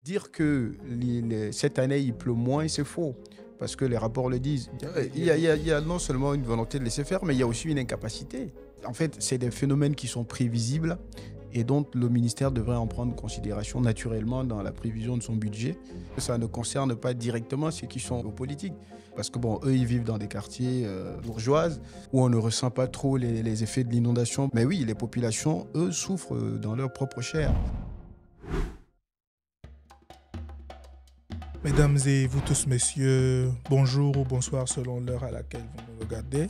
Dire que cette année, il pleut moins, c'est faux. Parce que les rapports le disent. Il y a non seulement une volonté de laisser faire, mais il y a aussi une incapacité. En fait, c'est des phénomènes qui sont prévisibles et dont le ministère devrait en prendre considération naturellement dans la prévision de son budget. Ça ne concerne pas directement ceux qui sont aux politiques. Parce que bon, eux, ils vivent dans des quartiers bourgeoises où on ne ressent pas trop les effets de l'inondation. Mais oui, les populations, eux, souffrent dans leur propre chair. Mesdames et vous tous, messieurs, bonjour ou bonsoir selon l'heure à laquelle vous nous regardez.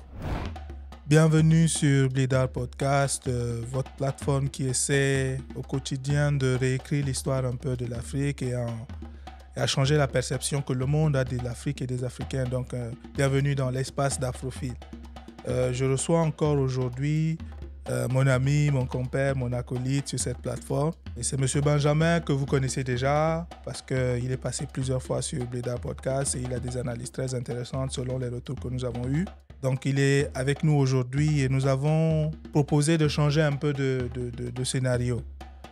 Bienvenue sur Blédard Podcast, votre plateforme qui essaie au quotidien de réécrire l'histoire un peu de l'Afrique et à changer la perception que le monde a de l'Afrique et des Africains. Donc, bienvenue dans l'espace d'Afrophile. Je reçois encore aujourd'hui mon ami, mon compère, mon acolyte sur cette plateforme. Et c'est M. Benjamin que vous connaissez déjà parce qu'il est passé plusieurs fois sur Blédard Podcast et il a des analyses très intéressantes selon les retours que nous avons eus. Donc il est avec nous aujourd'hui et nous avons proposé de changer un peu de scénario.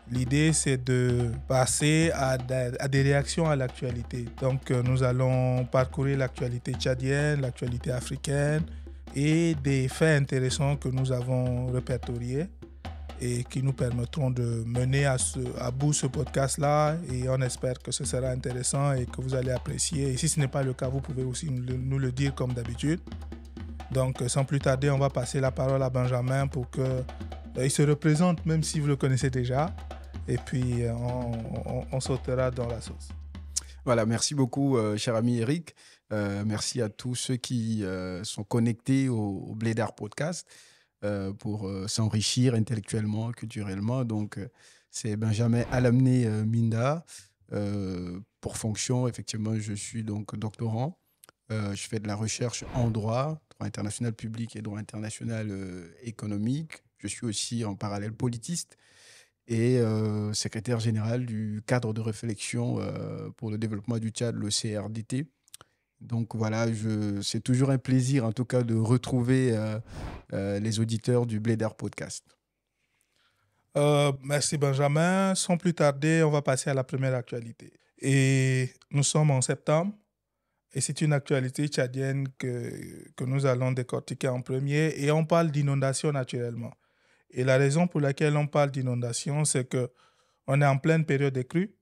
L'idée, c'est de passer à des réactions à l'actualité. Donc nous allons parcourir l'actualité tchadienne, l'actualité africaine, et des faits intéressants que nous avons répertoriés et qui nous permettront de mener à bout ce podcast-là. Et on espère que ce sera intéressant et que vous allez apprécier. Et si ce n'est pas le cas, vous pouvez aussi nous le dire comme d'habitude. Donc, sans plus tarder, on va passer la parole à Benjamin pour qu'il se représente, même si vous le connaissez déjà. Et puis, on sautera dans la sauce. Voilà, merci beaucoup, cher ami Eric. Merci à tous ceux qui sont connectés au Blédard Podcast pour s'enrichir intellectuellement, culturellement. Donc, c'est Benjamin Alamné Minda. Pour fonction, effectivement, je suis donc doctorant. Je fais de la recherche en droit international public et droit international économique. Je suis aussi en parallèle politiste et secrétaire général du cadre de réflexion pour le développement du Tchad, le CRDT. Donc voilà, c'est toujours un plaisir en tout cas de retrouver les auditeurs du Blédard Podcast. Merci Benjamin. Sans plus tarder, on va passer à la première actualité. Et nous sommes en septembre et c'est une actualité tchadienne que nous allons décortiquer en premier et on parle d'inondation naturellement. Et la raison pour laquelle on parle d'inondation, c'est qu'on est en pleine période de crue.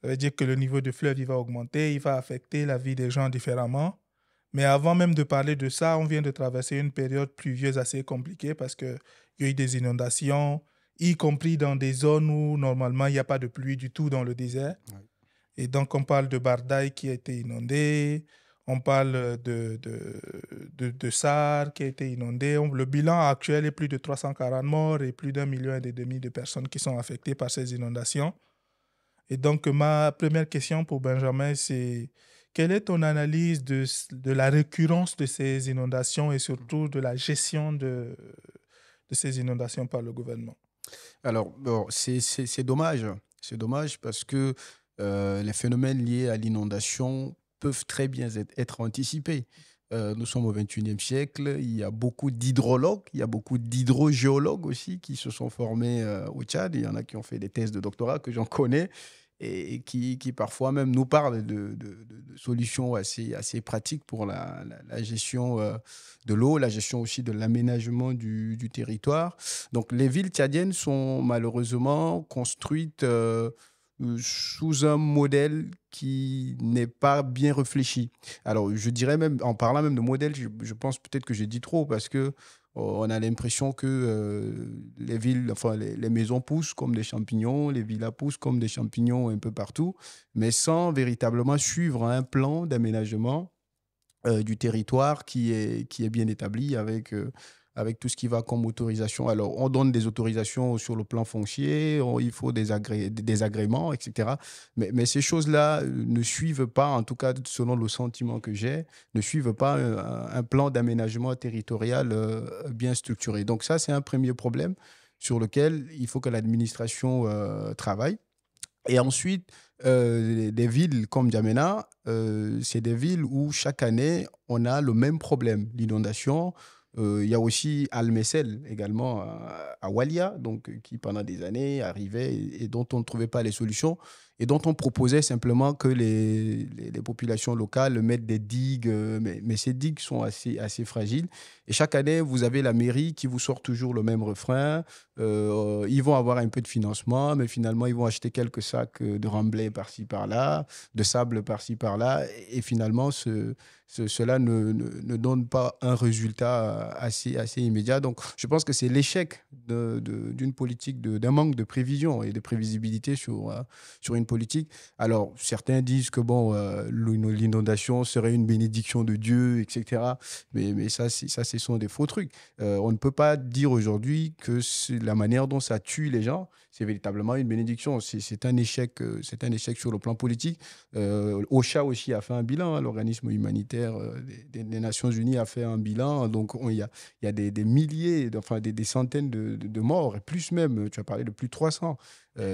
Ça veut dire que le niveau du fleuve il va augmenter, il va affecter la vie des gens différemment. Mais avant même de parler de ça, on vient de traverser une période pluvieuse assez compliquée parce qu'il y a eu des inondations, y compris dans des zones où normalement il n'y a pas de pluie du tout dans le désert. Ouais. Et donc on parle de Bardaï qui a été inondé, on parle de Sar qui a été inondé. Le bilan actuel est plus de 340 morts et plus d'1,5 million de personnes qui sont affectées par ces inondations. Et donc, ma première question pour Benjamin, c'est quelle est ton analyse de la récurrence de ces inondations et surtout de la gestion de ces inondations par le gouvernement? Alors, bon, c'est dommage. C'est dommage parce que les phénomènes liés à l'inondation peuvent très bien être anticipés. Nous sommes au XXIe siècle, il y a beaucoup d'hydrologues, il y a beaucoup d'hydrogéologues aussi qui se sont formés au Tchad. Il y en a qui ont fait des thèses de doctorat que j'en connais et qui parfois même nous parlent de solutions assez pratiques pour la gestion de l'eau, la gestion aussi de l'aménagement du territoire. Donc les villes tchadiennes sont malheureusement construites sous un modèle qui n'est pas bien réfléchi. Alors, je dirais même, en parlant même de modèle, je pense peut-être que j'ai dit trop parce que on a l'impression que les villes, enfin les maisons poussent comme des champignons, les villas poussent comme des champignons un peu partout, mais sans véritablement suivre un plan d'aménagement du territoire qui est bien établi avec tout ce qui va comme autorisation. Alors, on donne des autorisations sur le plan foncier, il faut des agréments, etc. Mais ces choses-là ne suivent pas, en tout cas selon le sentiment que j'ai, ne suivent pas un plan d'aménagement territorial bien structuré. Donc ça, c'est un premier problème sur lequel il faut que l'administration travaille. Et ensuite, des villes comme N'Djamena, c'est des villes où chaque année, on a le même problème, l'inondation. Il y a aussi Almessel également à Walia, donc, qui pendant des années arrivait et dont on ne trouvait pas les solutions. et dont on proposait simplement que les populations locales mettent des digues, mais ces digues sont assez fragiles. Et chaque année, vous avez la mairie qui vous sort toujours le même refrain. Ils vont avoir un peu de financement, mais finalement, ils vont acheter quelques sacs de remblai par-ci, par-là, de sable par-ci, par-là. Et finalement, cela ne donne pas un résultat assez immédiat. Donc, je pense que c'est l'échec d'une politique, d'un manque de prévision et de prévisibilité sur une politique. Alors, certains disent que bon, l'inondation serait une bénédiction de Dieu, etc. Mais ça, ce sont des faux trucs. On ne peut pas dire aujourd'hui que la manière dont ça tue les gens, c'est véritablement une bénédiction. C'est un échec sur le plan politique. OCHA aussi a fait un bilan, hein, l'organisme humanitaire des Nations Unies a fait un bilan. Donc, il y a des milliers, enfin des centaines de morts, et plus même, tu as parlé de plus de 300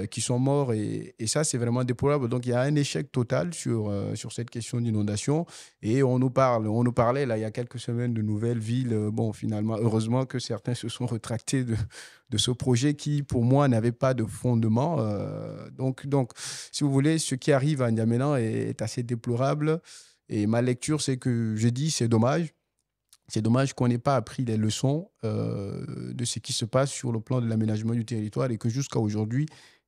qui sont morts. Et ça, c'est vraiment déplorable. Donc, il y a un échec total sur cette question d'inondation. Et on nous parlait, là, il y a quelques semaines, de nouvelles villes. Bon, finalement, heureusement que certains se sont rétractés de ce projet qui, pour moi, n'avait pas de fondement. Donc, si vous voulez, ce qui arrive à N'Djamena est assez déplorable. Et ma lecture, c'est que je dis, c'est dommage. C'est dommage qu'on n'ait pas appris les leçons de ce qui se passe sur le plan de l'aménagement du territoire et que jusqu'à aujourd'hui,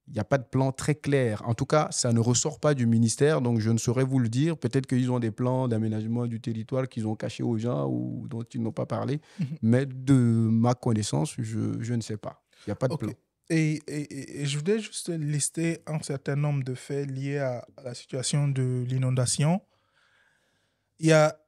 il n'y a pas de plan très clair. En tout cas, ça ne ressort pas du ministère, donc je ne saurais vous le dire. Peut-être qu'ils ont des plans d'aménagement du territoire qu'ils ont cachés aux gens ou dont ils n'ont pas parlé, mais de ma connaissance, je ne sais pas. Il n'y a pas de Ok. plan. Et je voudrais juste lister un certain nombre de faits liés à la situation de l'inondation. Il y a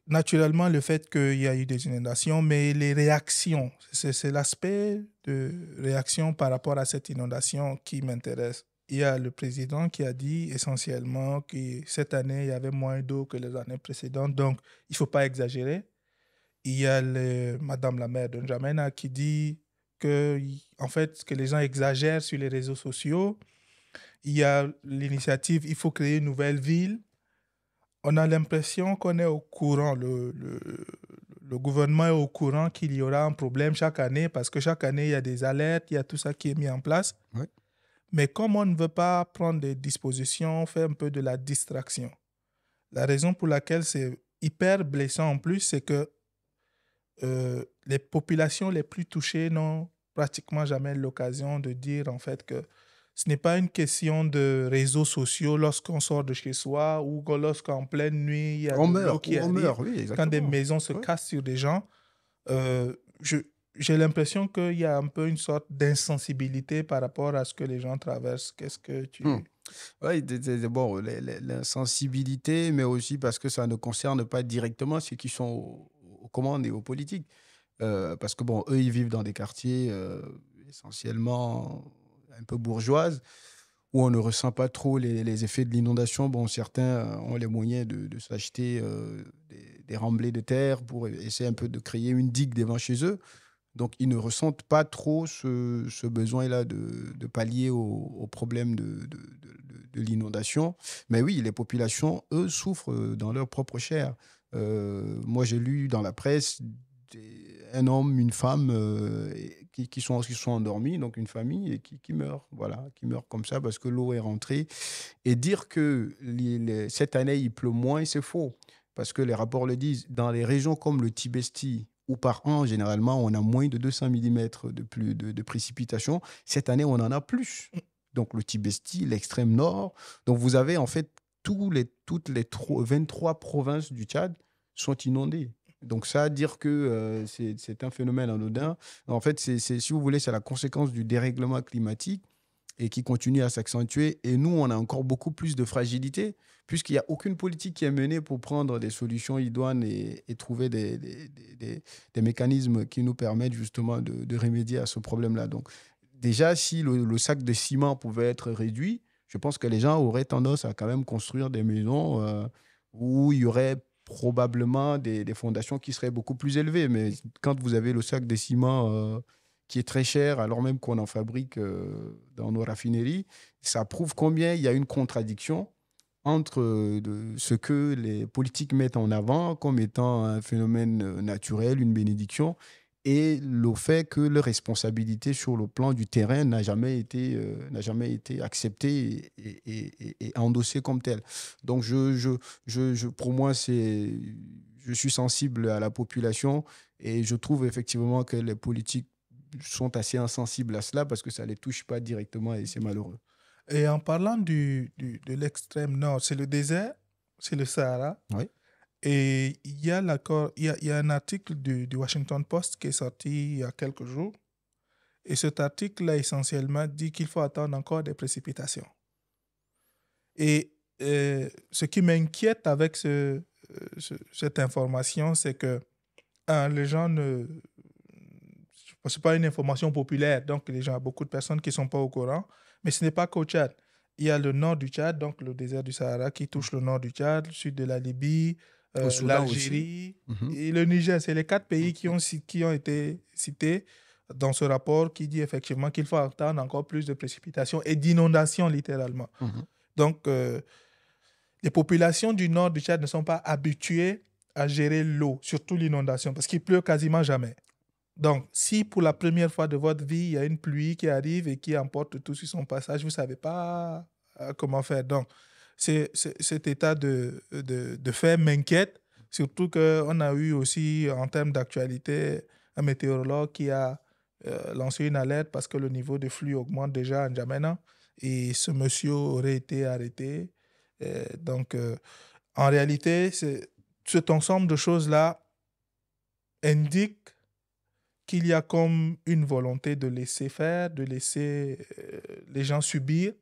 naturellement le fait qu'il y a eu des inondations, mais les réactions, c'est l'aspect de réaction par rapport à cette inondation qui m'intéresse. Il y a le président qui a dit essentiellement que cette année, il y avait moins d'eau que les années précédentes, donc il ne faut pas exagérer. Il y a Madame la maire de N'Djamena qui dit que, en fait, que les gens exagèrent sur les réseaux sociaux. Il y a l'initiative Il faut créer une nouvelle ville. On a l'impression qu'on est au courant, le gouvernement est au courant qu'il y aura un problème chaque année parce que chaque année, il y a des alertes, il y a tout ça qui est mis en place. Ouais. Mais comme on ne veut pas prendre des dispositions, on fait un peu de la distraction. La raison pour laquelle c'est hyper blessant en plus, c'est que les populations les plus touchées n'ont pratiquement jamais l'occasion de dire en fait que ce n'est pas une question de réseaux sociaux lorsqu'on sort de chez soi ou que lorsqu'en pleine nuit, il y a On de l'eau meurt, qui on arrive, meurt, oui, quand des exactement. maisons se Ouais. cassent sur des gens. Euh, je, j'ai l'impression qu'il y a un peu une sorte d'insensibilité par rapport à ce que les gens traversent. Qu'est-ce que tu... Oui, bon, l'insensibilité, mais aussi parce que ça ne concerne pas directement ceux qui sont aux commandes et aux politiques. Parce que, bon, eux, ils vivent dans des quartiers essentiellement un peu bourgeoises, où on ne ressent pas trop les effets de l'inondation. Bon, certains ont les moyens de s'acheter des remblais de terre pour essayer un peu de créer une digue devant chez eux. Donc, ils ne ressentent pas trop ce besoin-là de pallier au problème de l'inondation. Mais oui, les populations, eux, souffrent dans leur propre chair. Moi, j'ai lu dans la presse un homme, une femme qui sont endormis, donc une famille, et qui meurent. Voilà, qui meurent comme ça parce que l'eau est rentrée. Et dire que cette année, il pleut moins, c'est faux. Parce que les rapports le disent. Dans les régions comme le Tibesti, où par an, généralement, on a moins de 200 millimètres de précipitations, cette année, on en a plus. Donc le Tibesti, l'extrême nord. Donc vous avez en fait toutes les 23 provinces du Tchad sont inondées. Donc ça, dire que c'est un phénomène anodin, en fait, si vous voulez, c'est la conséquence du dérèglement climatique et qui continue à s'accentuer. Et nous, on a encore beaucoup plus de fragilité, puisqu'il n'y a aucune politique qui est menée pour prendre des solutions idoines et trouver des mécanismes qui nous permettent justement de remédier à ce problème-là. Donc, déjà, si le sac de ciment pouvait être réduit, je pense que les gens auraient tendance à quand même construire des maisons où il y aurait probablement des fondations qui seraient beaucoup plus élevées. Mais quand vous avez le sac de ciment qui est très cher, alors même qu'on en fabrique dans nos raffineries, ça prouve combien il y a une contradiction entre ce que les politiques mettent en avant comme étant un phénomène naturel, une bénédiction, et le fait que leur responsabilité sur le plan du terrain n'a jamais été acceptée et endossée comme telle. Donc, pour moi, je suis sensible à la population et je trouve effectivement que les politiques sont assez insensibles à cela parce que ça ne les touche pas directement et c'est malheureux. Et en parlant de l'extrême nord, c'est le désert, c'est le Sahara. Oui. Et il y a il y a un article du Washington Post qui est sorti il y a quelques jours. Et cet article-là, essentiellement, dit qu'il faut attendre encore des précipitations. Et ce qui m'inquiète avec cette information, c'est que, les gens ne... Ce n'est pas une information populaire, donc les gens, beaucoup de personnes qui ne sont pas au courant, mais ce n'est pas qu'au Tchad. Il y a le nord du Tchad, donc le désert du Sahara, qui touche le nord du Tchad, le sud de la Libye, Au Soudan aussi. l'Algérie et le Niger. C'est les 4 pays qui ont été cités dans ce rapport qui dit effectivement qu'il faut attendre encore plus de précipitations et d'inondations, littéralement. Donc, les populations du nord du Tchad ne sont pas habituées à gérer l'eau, surtout l'inondation, parce qu'il pleut quasiment jamais. Donc, si pour la première fois de votre vie, il y a une pluie qui arrive et qui emporte tout sur son passage, vous ne savez pas comment faire. Donc, cet état de fait m'inquiète, surtout qu'on a eu aussi, en termes d'actualité, un météorologue qui a lancé une alerte parce que le niveau de flux augmente déjà en N'Djamena et ce monsieur aurait été arrêté. Donc, en réalité, cet ensemble de choses-là indique qu'il y a comme une volonté de laisser faire, de laisser les gens subir.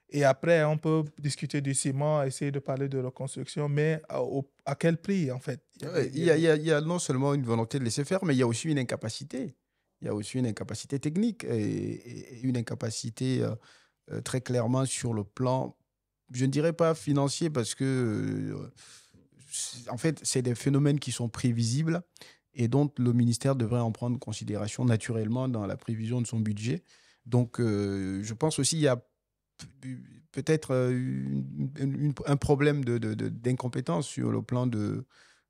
Et après, on peut discuter du ciment, essayer de parler de reconstruction, mais à quel prix, en fait? Il y a non seulement une volonté de laisser faire, mais il y a aussi une incapacité. Il y a aussi une incapacité technique et une incapacité très clairement sur le plan, je ne dirais pas financier, parce que, en fait, c'est des phénomènes qui sont prévisibles et dont le ministère devrait en prendre considération naturellement dans la prévision de son budget. Donc, je pense aussi qu'il y a peut-être un problème d'incompétence sur le plan de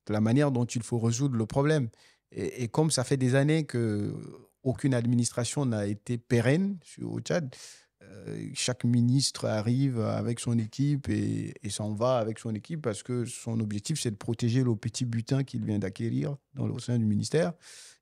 la manière dont il faut résoudre le problème. Et comme ça fait des années qu'aucune administration n'a été pérenne au Tchad, chaque ministre arrive avec son équipe et s'en va avec son équipe parce que son objectif, c'est de protéger le petit butin qu'il vient d'acquérir au sein du ministère.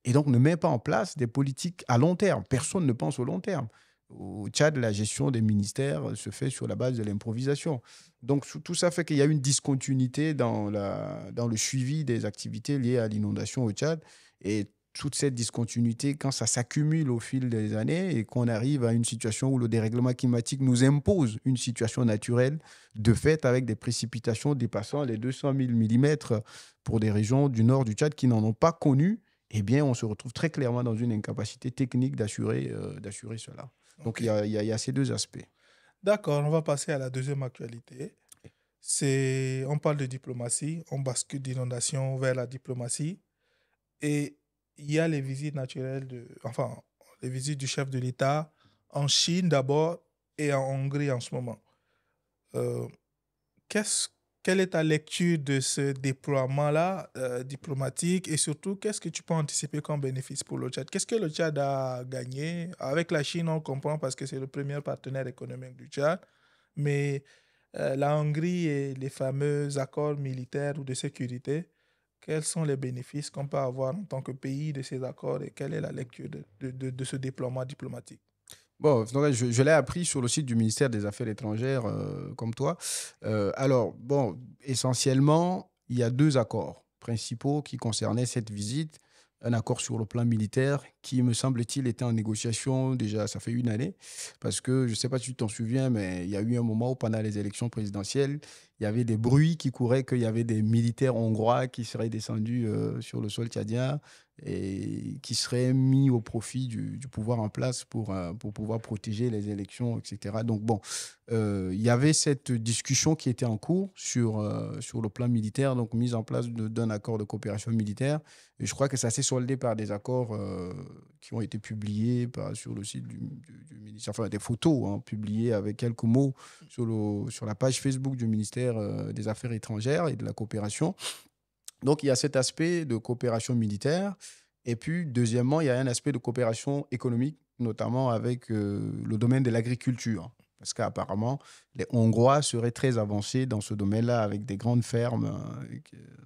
Et donc, ne met pas en place des politiques à long terme. Personne ne pense au long terme. Au Tchad, la gestion des ministères se fait sur la base de l'improvisation. Donc, tout ça fait qu'il y a une discontinuité dans le suivi des activités liées à l'inondation au Tchad. Et toute cette discontinuité, quand ça s'accumule au fil des années et qu'on arrive à une situation où le dérèglement climatique nous impose une situation naturelle, de fait, avec des précipitations dépassant les 200 000 mm pour des régions du nord du Tchad qui n'en ont pas connu, eh bien, on se retrouve très clairement dans une incapacité technique d'assurer cela. Donc, il y a ces deux aspects. D'accord, on va passer à la deuxième actualité. On parle de diplomatie, on bascule d'inondation vers la diplomatie. Et il y a les visites naturelles, les visites du chef de l'État en Chine d'abord et en Hongrie en ce moment. Quelle est ta lecture de ce déploiement-là diplomatique et surtout, qu'est-ce que tu peux anticiper comme bénéfice pour le Tchad? Qu'est-ce que le Tchad a gagné? Avec la Chine, on comprend parce que c'est le premier partenaire économique du Tchad, mais la Hongrie et les fameux accords militaires ou de sécurité, quels sont les bénéfices qu'on peut avoir en tant que pays de ces accords et quelle est la lecture de ce déploiement diplomatique? Bon, je l'ai appris sur le site du ministère des Affaires étrangères, comme toi. Alors, bon, essentiellement, il y a deux accords principaux qui concernaient cette visite. Un accord sur le plan militaire qui, me semble-t-il, était en négociation déjà, ça fait une année. Parce que, je ne sais pas si tu t'en souviens, mais il y a eu un moment où, pendant les élections présidentielles, il y avait des bruits qui couraient qu'il y avait des militaires hongrois qui seraient descendus sur le sol tchadien et qui seraient mis au profit du pouvoir en place pour pouvoir protéger les élections, etc. Donc, bon, il y avait cette discussion qui était en cours sur le plan militaire, donc mise en place d'un accord de coopération militaire. Et je crois que ça s'est soldé par des accords qui ont été publiés sur le site du ministère, enfin des photos publiées avec quelques mots sur la page Facebook du ministère des Affaires étrangères et de la coopération. Donc, il y a cet aspect de coopération militaire. Et puis, deuxièmement, il y a un aspect de coopération économique, notamment avec le domaine de l'agriculture. Parce qu'apparemment, les Hongrois seraient très avancés dans ce domaine-là, avec des grandes fermes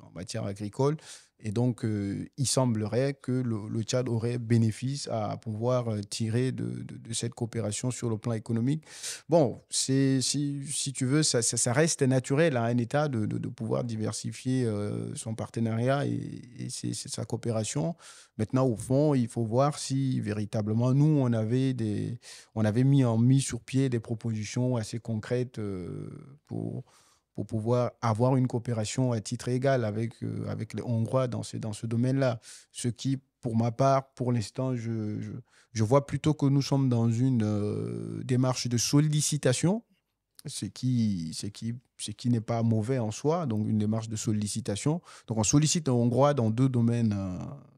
en matière agricole. Et donc, il semblerait que le Tchad aurait bénéfice à pouvoir tirer de cette coopération sur le plan économique. Bon, si tu veux, ça reste naturel à un État de pouvoir diversifier son partenariat et sa coopération. Maintenant, au fond, il faut voir si véritablement, nous, on avait mis sur pied des propositions assez concrètes pour pouvoir avoir une coopération à titre égal avec les Hongrois dans ce domaine-là. Ce qui, pour ma part, pour l'instant, je vois plutôt que nous sommes dans une démarche de sollicitation, ce qui n'est pas mauvais en soi, donc une démarche de sollicitation. Donc on sollicite un Hongrois dans deux domaines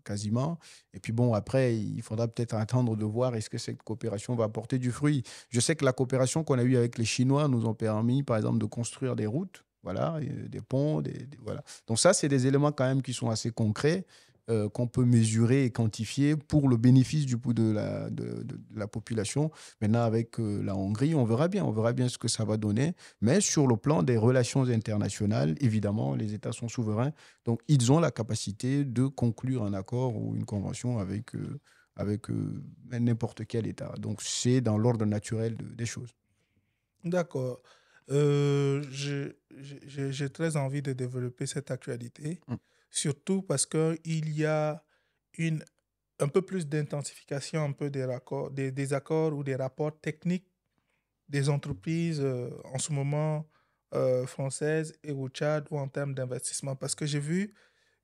quasiment. Et puis bon, après, il faudra peut-être attendre de voir est-ce que cette coopération va porter du fruit. Je sais que la coopération qu'on a eue avec les Chinois nous ont permis, par exemple, de construire des routes, voilà, et des ponts, voilà. Donc ça, c'est des éléments quand même qui sont assez concrets qu'on peut mesurer et quantifier pour le bénéfice de la population. Maintenant, avec la Hongrie, on verra bien ce que ça va donner. Mais sur le plan des relations internationales, évidemment, les États sont souverains. Donc, ils ont la capacité de conclure un accord ou une convention avec n'importe quel État. Donc, c'est dans l'ordre naturel des choses. D'accord. J'ai très envie de développer cette actualité, Mm. surtout parce qu'il y a une, un peu plus d'intensification un peu des accords ou des rapports techniques des entreprises en ce moment françaises et au Tchad ou en termes d'investissement. Parce que j'ai vu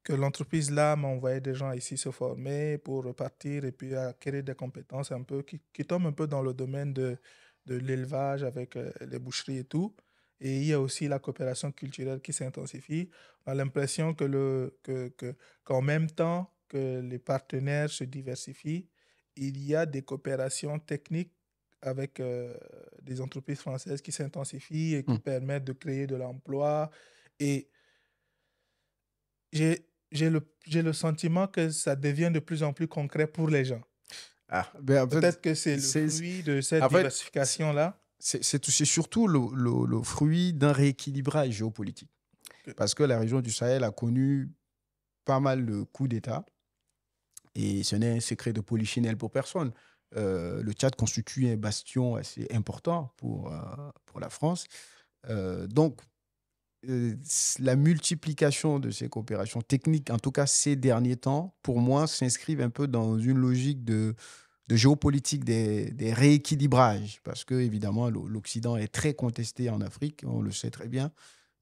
que l'entreprise là m'a envoyé des gens ici se former pour repartir et puis acquérir des compétences un peu qui tombent un peu dans le domaine de l'élevage avec les boucheries et tout. Et il y a aussi la coopération culturelle qui s'intensifie. On a l'impression qu'en même temps que les partenaires se diversifient, il y a des coopérations techniques avec des entreprises françaises qui s'intensifient et qui Mm. permettent de créer de l'emploi. Et j'ai le sentiment que ça devient de plus en plus concret pour les gens. Ah, ben en fait, Peut-être que c'est le fruit de cette en fait, diversification-là. c'est surtout le fruit d'un rééquilibrage géopolitique. que- Parce que la région du Sahel a connu pas mal de coups d'État et ce n'est un secret de polichinelle pour personne. Le Tchad constitue un bastion assez important pour la France. Donc, la multiplication de ces coopérations techniques, en tout cas ces derniers temps, pour moi, s'inscrivent un peu dans une logique de géopolitique des rééquilibrages, parce que évidemment l'Occident est très contesté en Afrique, on le sait très bien.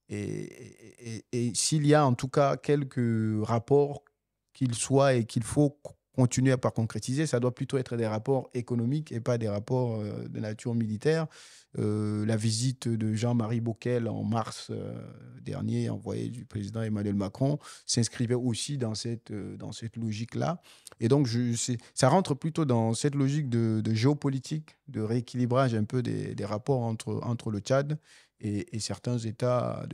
Et s'il y a en tout cas quelques rapports qu'il soit et qu'il faut continuer à pas concrétiser, ça doit plutôt être des rapports économiques et pas des rapports de nature militaire. La visite de Jean-Marie Bockel en mars dernier, envoyé du président Emmanuel Macron, s'inscrivait aussi dans cette logique-là. Et donc, ça rentre plutôt dans cette logique de géopolitique, de rééquilibrage un peu des rapports entre le Tchad et certains États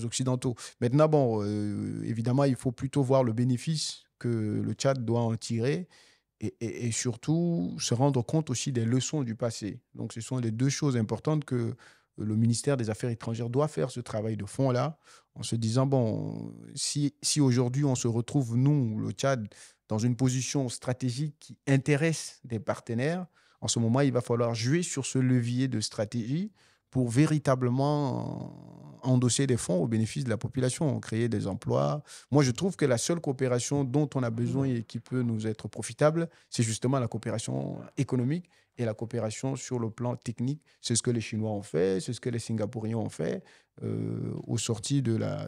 occidentaux. Maintenant, bon, évidemment, il faut plutôt voir le bénéfice que le Tchad doit en tirer et surtout se rendre compte aussi des leçons du passé. Donc, ce sont les deux choses importantes que le ministère des Affaires étrangères doit faire ce travail de fond-là, en se disant, bon, si aujourd'hui on se retrouve, nous, le Tchad, dans une position stratégique qui intéresse des partenaires, en ce moment, il va falloir jouer sur ce levier de stratégie pour véritablement endosser des fonds au bénéfice de la population, créer des emplois. Moi, je trouve que la seule coopération dont on a besoin et qui peut nous être profitable, c'est justement la coopération économique et la coopération sur le plan technique. C'est ce que les Chinois ont fait, c'est ce que les Singapouriens ont fait. Au sorti de la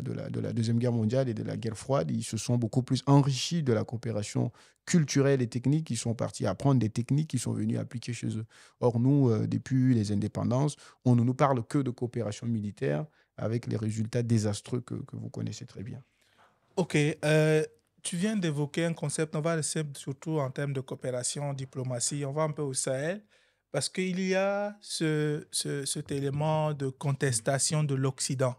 Deuxième Guerre mondiale et de la guerre froide, ils se sont beaucoup plus enrichis de la coopération culturelle et technique. Ils sont partis apprendre des techniques qu'ils sont venus appliquer chez eux. Or, nous, depuis les indépendances, on ne nous parle que de coopération militaire avec les résultats désastreux que vous connaissez très bien. Ok, tu viens d'évoquer un concept, on va rester surtout en termes de coopération, diplomatie, on va un peu au Sahel, parce qu'il y a cet élément de contestation de l'Occident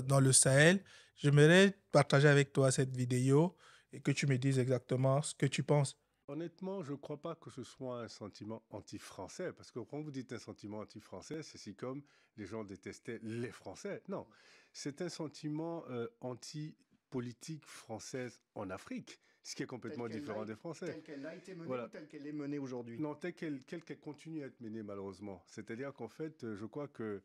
dans le Sahel. J'aimerais partager avec toi cette vidéo et que tu me dises exactement ce que tu penses. Honnêtement, je ne crois pas que ce soit un sentiment anti-français, parce que quand vous dites un sentiment anti-français, c'est si comme les gens détestaient les Français. Non, c'est un sentiment anti-politique française en Afrique, ce qui est complètement différent des Français. Telle qu'elle a été menée Voilà. ou telle qu'elle est menée aujourd'hui? Non, telle qu'elle continue à être menée, malheureusement. C'est-à-dire qu'en fait, je crois que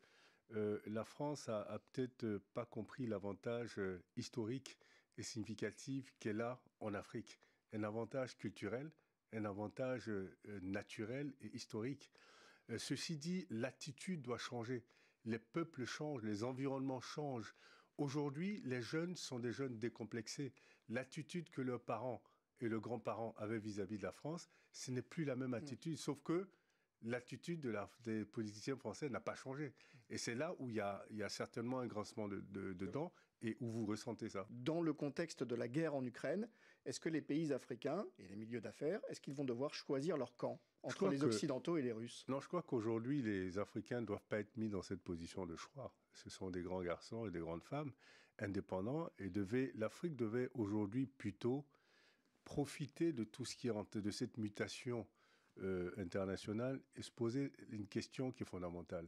la France a peut-être pas compris l'avantage historique et significatif qu'elle a en Afrique. Un avantage culturel, un avantage naturel et historique. Ceci dit, l'attitude doit changer. Les peuples changent, les environnements changent. Aujourd'hui, les jeunes sont des jeunes décomplexés. L'attitude que leurs parents et leurs grands-parents avaient vis-à-vis de la France, ce n'est plus la même attitude, sauf que l'attitude des politiciens français n'a pas changé. Et c'est là où il y a certainement un grincement de dents et où vous ressentez ça. Dans le contexte de la guerre en Ukraine, est-ce que les pays africains et les milieux d'affaires, est-ce qu'ils vont devoir choisir leur camp entre les Occidentaux et les Russes? Non, je crois qu'aujourd'hui, les Africains ne doivent pas être mis dans cette position de choix. Ce sont des grands garçons et des grandes femmes indépendants et l'Afrique devait aujourd'hui plutôt profiter de tout ce qui est de cette mutation internationale et se poser une question qui est fondamentale.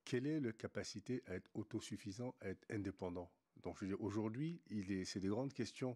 Quelle est la capacité à être autosuffisant, à être indépendant? Donc, je veux dire, aujourd'hui, c'est des grandes questions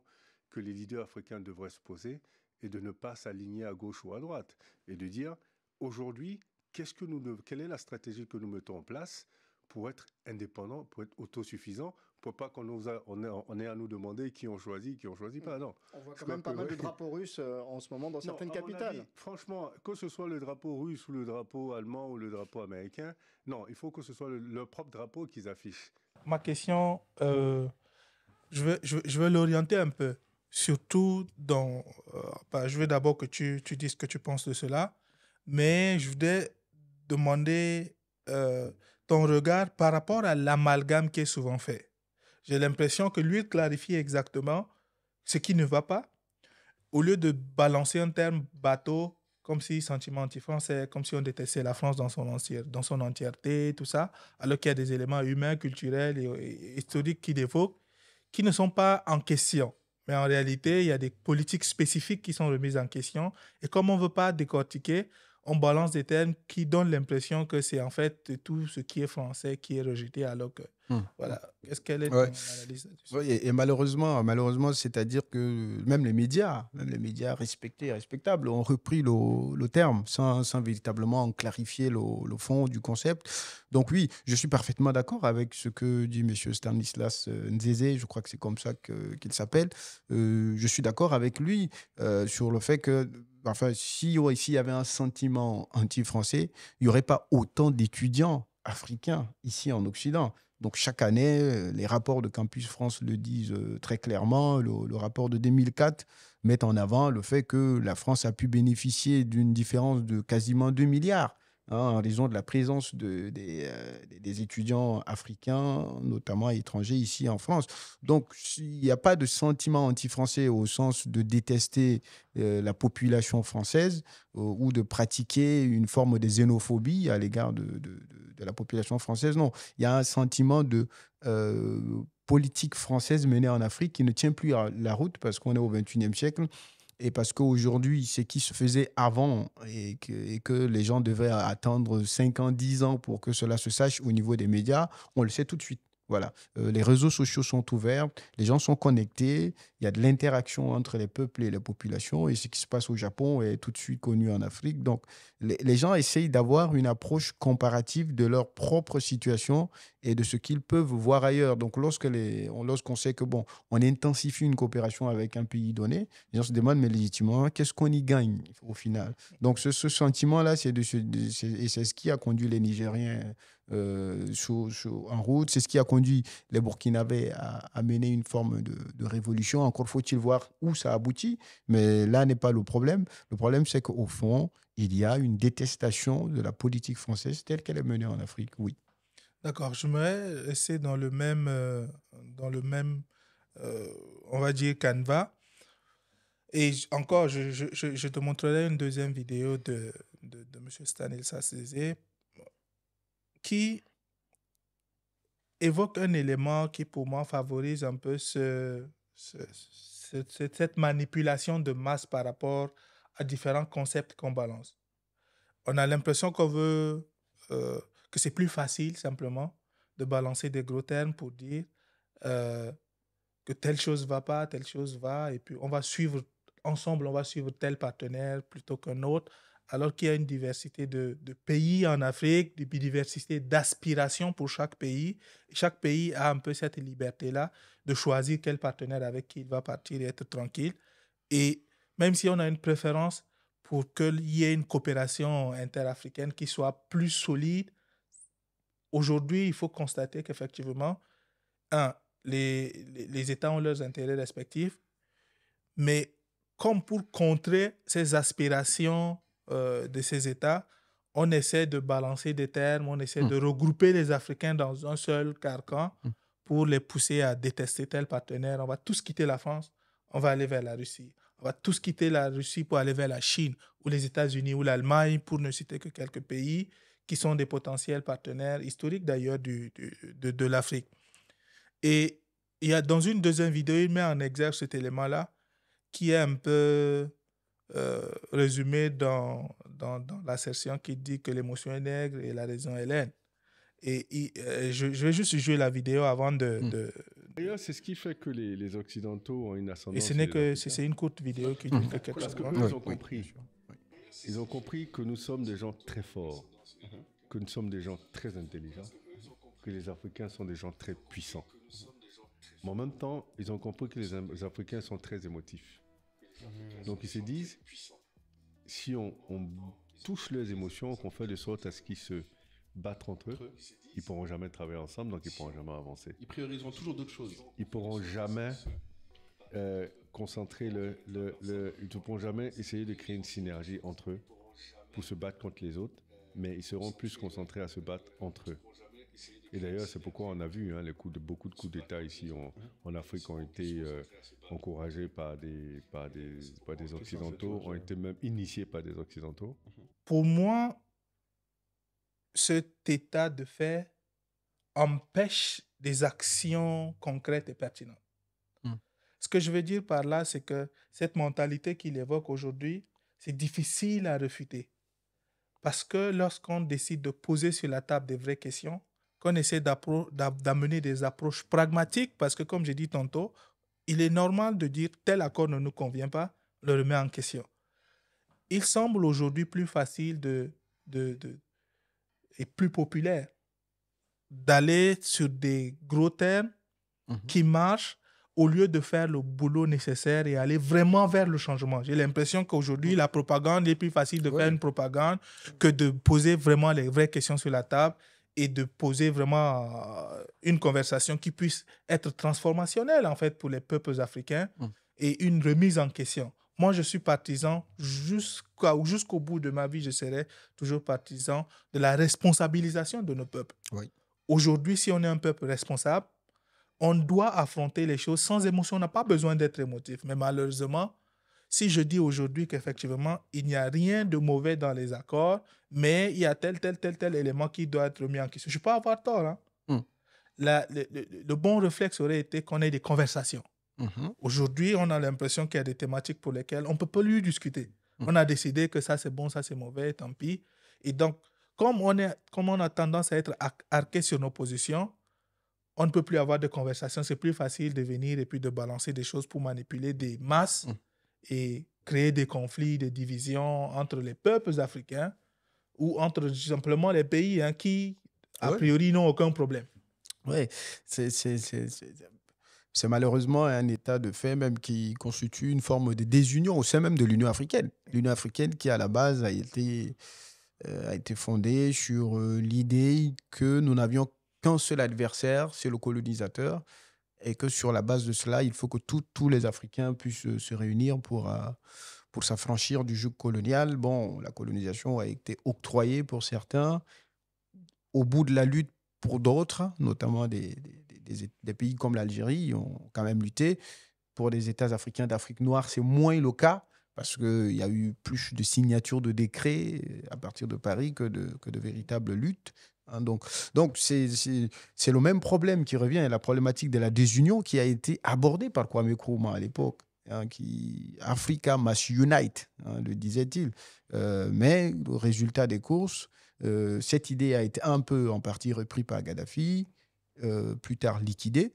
que les leaders africains devraient se poser et de ne pas s'aligner à gauche ou à droite. Et de dire, aujourd'hui, quelle est la stratégie que nous mettons en place pour être indépendant, pour être autosuffisant, pour pas on ait à nous demander qui on choisit pas. Non. On voit quand même pas mal de drapeaux russes en ce moment dans certaines capitales. Avis, franchement, que ce soit le drapeau russe ou le drapeau allemand ou le drapeau américain, non, il faut que ce soit leur propre drapeau qu'ils affichent. Ma question, je veux l'orienter un peu, surtout dans... je veux d'abord que tu dises ce que tu penses de cela, mais je voudrais demander ton regard par rapport à l'amalgame qui est souvent fait. J'ai l'impression que lui clarifie exactement ce qui ne va pas, au lieu de balancer un terme bateau, comme si sentiment anti-français, comme si on détestait la France dans son entièreté, tout ça, alors qu'il y a des éléments humains, culturels et historiques qu'il évoque, qui ne sont pas en question. Mais en réalité, il y a des politiques spécifiques qui sont remises en question. Et comme on ne veut pas décortiquer, on balance des termes qui donnent l'impression que c'est en fait tout ce qui est français qui est rejeté, alors que, voilà. Qu'est-ce qu'elle est ton analyse là-dessus? Oui, et malheureusement, c'est-à-dire que même les médias respectés et respectables ont repris le terme sans véritablement en clarifier le fond du concept. Donc oui, je suis parfaitement d'accord avec ce que dit M. Stanislas Nzeze, je crois que c'est comme ça qu'il s'appelle. Je suis d'accord avec lui sur le fait que s'il y avait un sentiment anti-français, il n'y aurait pas autant d'étudiants africains ici en Occident. Donc chaque année, les rapports de Campus France le disent très clairement. Le rapport de 2004 met en avant le fait que la France a pu bénéficier d'une différence de quasiment 2 milliards en raison de la présence des étudiants africains, notamment étrangers, ici en France. Donc, il n'y a pas de sentiment anti-français au sens de détester la population française ou de pratiquer une forme de xénophobie à l'égard de la population française. Non, il y a un sentiment de politique française menée en Afrique qui ne tient plus la route parce qu'on est au XXIe siècle. Et parce qu'aujourd'hui, ce qui se faisait avant et que les gens devaient attendre 5 ans, 10 ans pour que cela se sache au niveau des médias, on le sait tout de suite. Voilà. Les réseaux sociaux sont ouverts, les gens sont connectés, il y a de l'interaction entre les peuples et les populations, et ce qui se passe au Japon est tout de suite connu en Afrique. Donc, les gens essayent d'avoir une approche comparative de leur propre situation et de ce qu'ils peuvent voir ailleurs. Donc, lorsqu'on sait que, bon, on intensifie une coopération avec un pays donné, les gens se demandent, mais légitimement, qu'est-ce qu'on y gagne au final? Donc, ce sentiment-là, c'est ce qui a conduit les Nigériens en route. C'est ce qui a conduit les Burkinabés à mener une forme de révolution. Encore faut-il voir où ça aboutit, mais là n'est pas le problème. Le problème, c'est qu'au fond, il y a une détestation de la politique française telle qu'elle est menée en Afrique, oui. D'accord, j'aimerais rester dans le même on va dire, canevas. Et encore, je te montrerai une deuxième vidéo de M. Stanislas Nzeze qui évoque un élément qui, pour moi, favorise un peu ce cette manipulation de masse par rapport à différents concepts qu'on balance. On a l'impression qu'on veut que c'est plus facile simplement de balancer des gros termes pour dire que telle chose va pas, telle chose va, et puis on va suivre ensemble, on va suivre tel partenaire plutôt qu'un autre, alors qu'il y a une diversité de pays en Afrique, une diversité d'aspirations pour chaque pays. Chaque pays a un peu cette liberté-là de choisir quel partenaire avec qui il va partir et être tranquille. Et même si on a une préférence pour qu'il y ait une coopération interafricaine qui soit plus solide, aujourd'hui, il faut constater qu'effectivement, les États ont leurs intérêts respectifs, mais comme pour contrer ces aspirations de ces États, on essaie de balancer des termes, on essaie de regrouper les Africains dans un seul carcan pour les pousser à détester tel partenaire. On va tous quitter la France, on va aller vers la Russie. On va tous quitter la Russie pour aller vers la Chine ou les États-Unis ou l'Allemagne, pour ne citer que quelques pays qui sont des potentiels partenaires historiques d'ailleurs de l'Afrique. Et il y a, dans une deuxième vidéo, il met en exergue cet élément-là qui est un peu résumé dans l'assertion qui dit que l'émotion est nègre et la raison est laine. Et je vais juste jouer la vidéo avant de... D'ailleurs, c'est ce qui fait que les Occidentaux ont une ascendance. Et ce n'est que c'est une courte vidéo qui dure quelques Parce secondes. qu'ils ont compris. Ils ont compris que nous sommes des gens très forts, que nous sommes des gens très intelligents, que les Africains sont des gens très puissants. Mais en même temps, ils ont compris que les Africains sont très émotifs. Donc ils se disent, si on touche leurs émotions, qu'on fait de sorte à ce qu'ils se battent entre eux, ils ne pourront jamais travailler ensemble, donc ils ne pourront jamais avancer. Ils prioriseront toujours d'autres choses. Ils ne pourront jamais concentrer ils ne pourront jamais essayer de créer une synergie entre eux pour se battre contre les autres, mais ils seront plus concentrés à se battre entre eux. Et d'ailleurs, c'est pourquoi on a vu beaucoup de coups d'État ici en Afrique ont été encouragés par des Occidentaux, ont été même initiés par des Occidentaux. Pour moi, cet état de fait empêche des actions concrètes et pertinentes. Ce que je veux dire par là, c'est que cette mentalité qu'il évoque aujourd'hui, c'est difficile à refuter. Parce que lorsqu'on décide de poser sur la table des vraies questions, qu'on essaie d'amener des approches pragmatiques, parce que comme j'ai dit tantôt, il est normal de dire tel accord ne nous convient pas, le remet en question. Il semble aujourd'hui plus facile et plus populaire d'aller sur des gros termes qui marchent au lieu de faire le boulot nécessaire et aller vraiment vers le changement. J'ai l'impression qu'aujourd'hui, la propagande, il est plus facile de faire une propagande que de poser vraiment les vraies questions sur la table et de poser vraiment une conversation qui puisse être transformationnelle, en fait, pour les peuples africains et une remise en question. Moi, je suis partisan, jusqu'au bout de ma vie, je serai toujours partisan de la responsabilisation de nos peuples. Oui. Aujourd'hui, si on est un peuple responsable, on doit affronter les choses sans émotion. On n'a pas besoin d'être émotif. Mais malheureusement, si je dis aujourd'hui qu'effectivement, il n'y a rien de mauvais dans les accords, mais il y a tel élément qui doit être remis en question, je peux avoir tort. Hein? Le bon réflexe aurait été qu'on ait des conversations. Aujourd'hui, on a l'impression qu'il y a des thématiques pour lesquelles on ne peut pas lui discuter. On a décidé que ça c'est bon, ça c'est mauvais, tant pis. Et donc, comme on a tendance à être arqué sur nos positions, on ne peut plus avoir de conversation. C'est plus facile de venir et puis de balancer des choses pour manipuler des masses et créer des conflits, des divisions entre les peuples africains ou entre simplement les pays qui, a priori, n'ont aucun problème. Oui, c'est malheureusement un état de fait même qui constitue une forme de désunion au sein même de l'Union africaine. L'Union africaine qui, à la base, a été fondée sur l'idée que nous n'avions qu'un seul adversaire, c'est le colonisateur, et que sur la base de cela, il faut que tous les Africains puissent se réunir pour s'affranchir du joug colonial. Bon, la colonisation a été octroyée pour certains, au bout de la lutte pour d'autres, notamment des pays comme l'Algérie, ont quand même lutté. Pour les États africains d'Afrique noire, c'est moins le cas, parce qu'il y a eu plus de signatures de décrets à partir de Paris que de véritables luttes hein. Donc c'est le même problème qui revient, la problématique de la désunion qui a été abordée par Kwame Nkrumah à l'époque, hein, Africa must unite, hein, le disait-il. Mais le résultat des courses, cette idée a été un peu en partie reprise par Kadhafi, plus tard liquidée.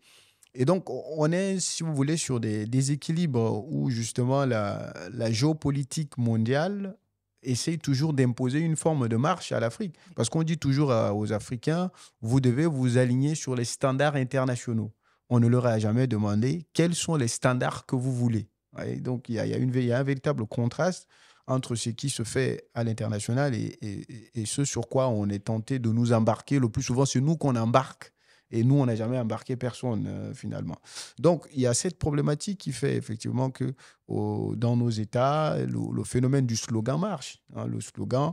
Et donc, on est, si vous voulez, sur des déséquilibres où justement la géopolitique mondiale essaye toujours d'imposer une forme de marche à l'Afrique. Parce qu'on dit toujours aux Africains, vous devez vous aligner sur les standards internationaux. On ne leur a jamais demandé quels sont les standards que vous voulez. Ouais, donc, il y a un véritable contraste entre ce qui se fait à l'international et ce sur quoi on est tenté de nous embarquer. Le plus souvent, c'est nous qu'on embarque. Et nous, on n'a jamais embarqué personne, finalement. Donc, il y a cette problématique qui fait effectivement que dans nos États, le phénomène du slogan marche, hein. Le slogan,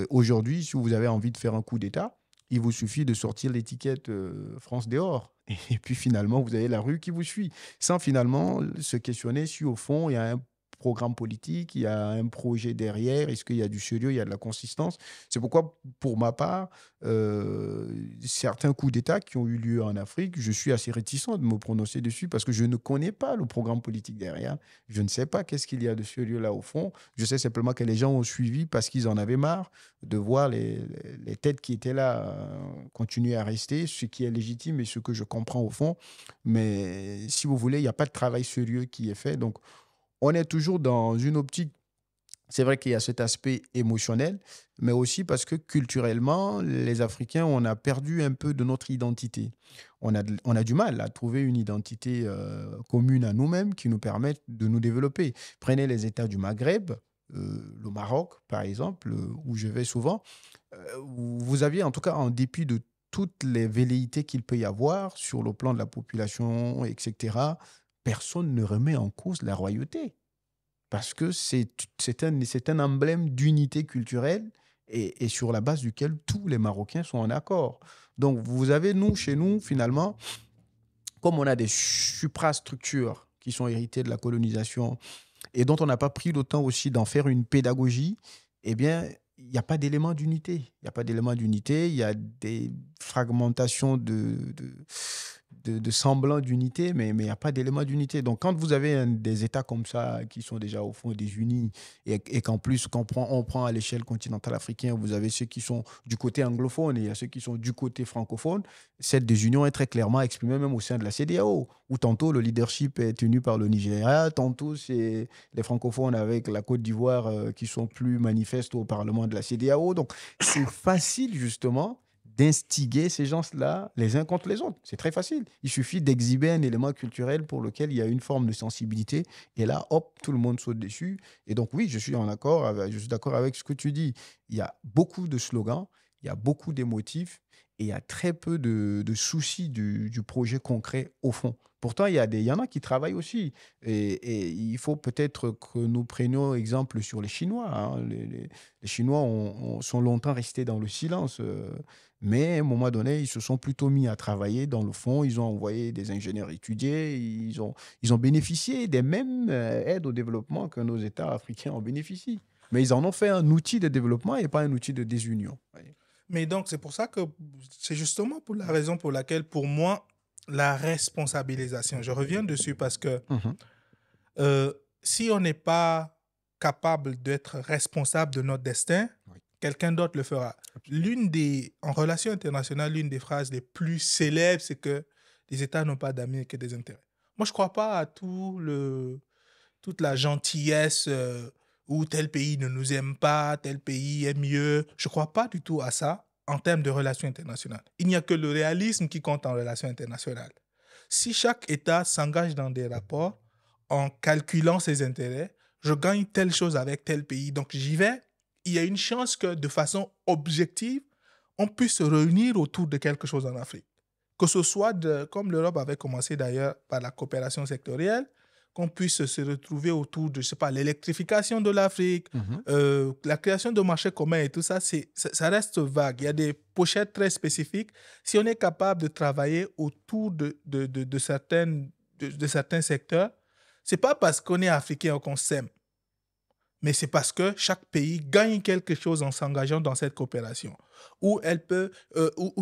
aujourd'hui, si vous avez envie de faire un coup d'État, il vous suffit de sortir l'étiquette France dehors. Et puis finalement, vous avez la rue qui vous suit, sans finalement se questionner si au fond, il y a un programme politique, il y a un projet derrière, est-ce qu'il y a du sérieux, il y a de la consistance. C'est pourquoi, pour ma part, certains coups d'État qui ont eu lieu en Afrique, je suis assez réticent de me prononcer dessus parce que je ne connais pas le programme politique derrière. Je ne sais pas qu'est-ce qu'il y a de sérieux là au fond. Je sais simplement que les gens ont suivi parce qu'ils en avaient marre de voir les têtes qui étaient là continuer à rester, ce qui est légitime et ce que je comprends au fond. Mais si vous voulez, il n'y a pas de travail sérieux qui est fait. Donc, on est toujours dans une optique. C'est vrai qu'il y a cet aspect émotionnel, mais aussi parce que culturellement, les Africains, on a perdu un peu de notre identité. On a du mal à trouver une identité commune à nous-mêmes qui nous permette de nous développer. Prenez les États du Maghreb, le Maroc, par exemple, où je vais souvent. Vous aviez, en tout cas, en dépit de toutes les velléités qu'il peut y avoir sur le plan de la population, etc., personne ne remet en cause la royauté parce que c'est un emblème d'unité culturelle et sur la base duquel tous les Marocains sont en accord. Donc, vous avez, chez nous, finalement, comme on a des suprastructures qui sont héritées de la colonisation et dont on n'a pas pris le temps aussi d'en faire une pédagogie, eh bien, il n'y a pas d'élément d'unité. Il n'y a pas d'élément d'unité, il y a des fragmentations de semblant d'unité, mais il n'y a pas d'élément d'unité. Donc, quand vous avez des États comme ça qui sont déjà au fond désunis et qu'en plus, quand on prend à l'échelle continentale africaine, vous avez ceux qui sont du côté anglophone et il y a ceux qui sont du côté francophone, cette désunion est très clairement exprimée même au sein de la CEDEAO, où tantôt le leadership est tenu par le Nigeria, tantôt c'est les francophones avec la Côte d'Ivoire qui sont plus manifestes au Parlement de la CEDEAO. Donc, c'est facile justement d'instiguer ces gens-là les uns contre les autres. C'est très facile. Il suffit d'exhiber un élément culturel pour lequel il y a une forme de sensibilité. Et là, hop, tout le monde saute dessus. Et donc, oui, je suis d'accord avec ce que tu dis. Il y a beaucoup de slogans, il y a beaucoup d'émotifs et il y a très peu de soucis du projet concret au fond. Pourtant, il y en a qui travaillent aussi. Et il faut peut-être que nous prenions exemple sur les Chinois, hein. Les Chinois sont longtemps restés dans le silence. Mais à un moment donné, ils se sont plutôt mis à travailler dans le fond. Ils ont envoyé des ingénieurs étudier. Ils ont bénéficié des mêmes aides au développement que nos États africains en bénéficient. Mais ils en ont fait un outil de développement et pas un outil de désunion. Mais donc, c'est pour ça que c'est justement pour la raison pour laquelle, pour moi, la responsabilisation, je reviens dessus parce que si on n'est pas capable d'être responsable de notre destin, quelqu'un d'autre le fera. En relation internationale, l'une des phrases les plus célèbres, c'est que les États n'ont pas d'amis que des intérêts. Moi, je ne crois pas à toute la gentillesse où tel pays ne nous aime pas, tel pays est mieux. Je ne crois pas du tout à ça en termes de relations internationales. Il n'y a que le réalisme qui compte en relations internationales. Si chaque État s'engage dans des rapports en calculant ses intérêts, je gagne telle chose avec tel pays, donc j'y vais, il y a une chance que de façon objective, on puisse se réunir autour de quelque chose en Afrique. Que ce soit, comme l'Europe avait commencé d'ailleurs par la coopération sectorielle, qu'on puisse se retrouver autour de, je sais pas, l'électrification de l'Afrique, la création de marchés communs et tout ça, ça reste vague. Il y a des pochettes très spécifiques. Si on est capable de travailler autour de certains secteurs, c'est pas parce qu'on est africain qu'on s'aime. mais c'est parce que chaque pays gagne quelque chose en s'engageant dans cette coopération. Ou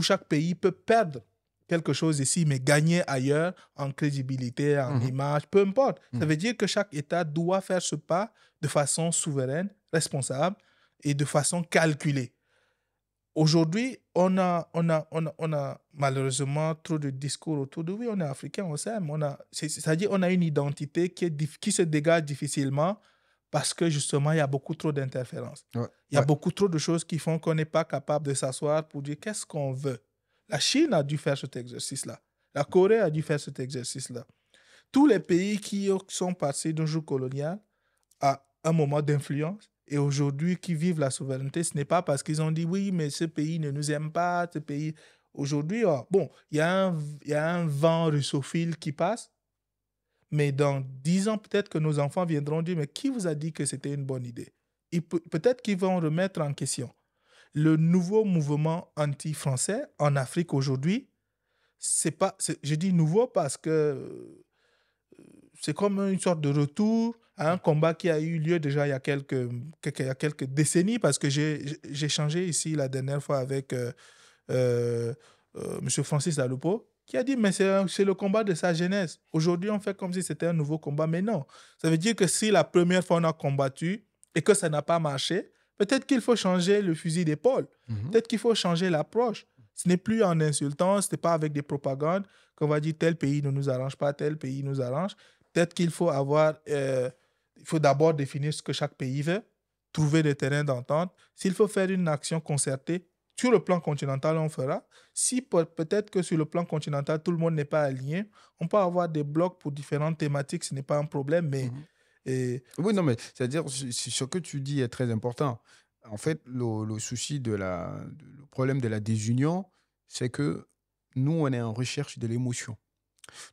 chaque pays peut perdre quelque chose ici, mais gagner ailleurs en crédibilité, en image, peu importe. Ça veut dire que chaque État doit faire ce pas de façon souveraine, responsable et de façon calculée. Aujourd'hui, on a malheureusement trop de discours autour de oui, on est africain, on s'aime. C'est-à-dire on a une identité qui se dégage difficilement parce que justement, il y a beaucoup trop d'interférences. Ouais. Il y a beaucoup trop de choses qui font qu'on n'est pas capable de s'asseoir pour dire qu'est-ce qu'on veut. La Chine a dû faire cet exercice-là. La Corée a dû faire cet exercice-là. Tous les pays qui sont passés d'un joug colonial à un moment d'influence et aujourd'hui qui vivent la souveraineté, ce n'est pas parce qu'ils ont dit oui, mais ce pays ne nous aime pas, ce pays... Aujourd'hui, bon, il y a un vent russophile qui passe, mais dans 10 ans, peut-être que nos enfants viendront dire, mais qui vous a dit que c'était une bonne idée? Et peut-être qu'ils vont remettre en question. Le nouveau mouvement anti-français en Afrique aujourd'hui, je dis nouveau parce que c'est comme une sorte de retour à un combat qui a eu lieu déjà il y a quelques décennies, parce que j'ai échangé ici la dernière fois avec M. Francis Alupo, qui a dit mais c'est le combat de sa jeunesse. Aujourd'hui, on fait comme si c'était un nouveau combat, mais non. Ça veut dire que si la première fois on a combattu et que ça n'a pas marché, peut-être qu'il faut changer le fusil d'épaule. Peut-être qu'il faut changer l'approche. Ce n'est plus en insultant, ce n'est pas avec des propagandes qu'on va dire tel pays ne nous arrange pas, tel pays nous arrange. Peut-être qu'il faut il faut d'abord définir ce que chaque pays veut, trouver des terrains d'entente. S'il faut faire une action concertée, sur le plan continental, on fera. Si peut-être que sur le plan continental, tout le monde n'est pas aligné, on peut avoir des blocs pour différentes thématiques, ce n'est pas un problème, mais... Oui, non, mais c'est-à-dire, ce que tu dis est très important. En fait, le souci le problème de la désunion, c'est que nous, on est en recherche de l'émotion.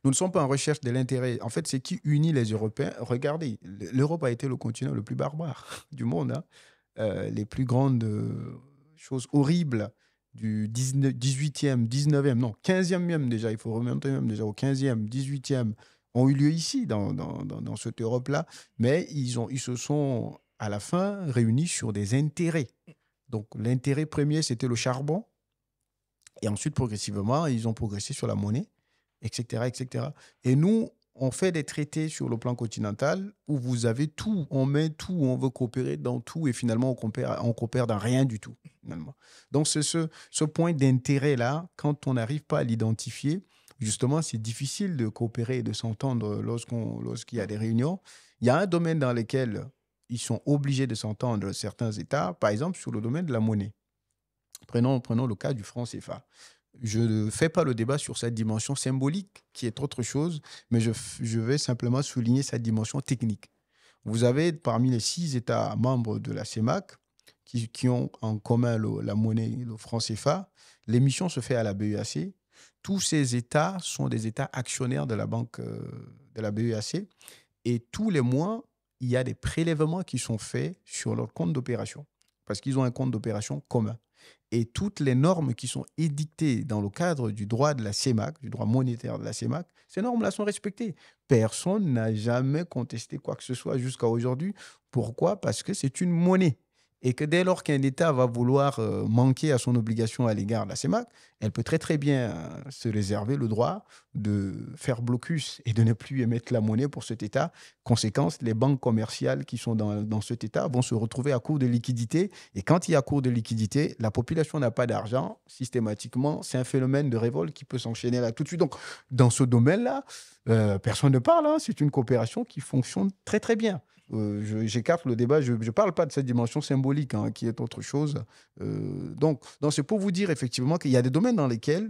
Nous ne sommes pas en recherche de l'intérêt. En fait, c'est qui unit les Européens. Regardez, l'Europe a été le continent le plus barbare du monde. Les plus grandes choses horribles du 18e, 19e, non, 15e même déjà, il faut remonter même déjà au 15e, 18e, ont eu lieu ici, dans cette Europe-là. Mais ils se sont, à la fin, réunis sur des intérêts. Donc, l'intérêt premier, c'était le charbon. Et ensuite, progressivement, ils ont progressé sur la monnaie, etc., etc. Et nous, on fait des traités sur le plan continental où vous avez tout, on met tout, on veut coopérer dans tout et finalement, on coopère dans rien du tout, finalement. Donc, c'est ce point d'intérêt-là, quand on n'arrive pas à l'identifier, justement, c'est difficile de coopérer et de s'entendre lorsqu'il y a des réunions. Il y a un domaine dans lequel ils sont obligés de s'entendre, certains États, par exemple, sur le domaine de la monnaie. Prenons le cas du franc CFA. Je ne fais pas le débat sur sa dimension symbolique, qui est autre chose, mais je vais simplement souligner sa dimension technique. Vous avez parmi les 6 États membres de la CEMAC qui ont en commun la monnaie, le franc CFA. L'émission se fait à la BEAC. Tous ces États sont des États actionnaires de la banque de la BEAC. Et tous les mois, il y a des prélèvements qui sont faits sur leur compte d'opération, parce qu'ils ont un compte d'opération commun. Et toutes les normes qui sont édictées dans le cadre du droit de la CEMAC, du droit monétaire de la CEMAC, ces normes-là sont respectées. Personne n'a jamais contesté quoi que ce soit jusqu'à aujourd'hui. Pourquoi ? Parce que c'est une monnaie. Et que dès lors qu'un État va vouloir manquer à son obligation à l'égard de la CEMAC, elle peut très très bien se réserver le droit de faire blocus et de ne plus émettre la monnaie pour cet État. Conséquence, les banques commerciales qui sont dans cet État vont se retrouver à court de liquidité. Et quand il y a court de liquidité, la population n'a pas d'argent. Systématiquement, c'est un phénomène de révolte qui peut s'enchaîner là tout de suite. Donc, dans ce domaine-là, personne ne parle. C'est une coopération qui fonctionne très très bien. J'écarte le débat, je ne parle pas de cette dimension symbolique qui est autre chose. Donc, c'est pour vous dire effectivement qu'il y a des domaines dans lesquels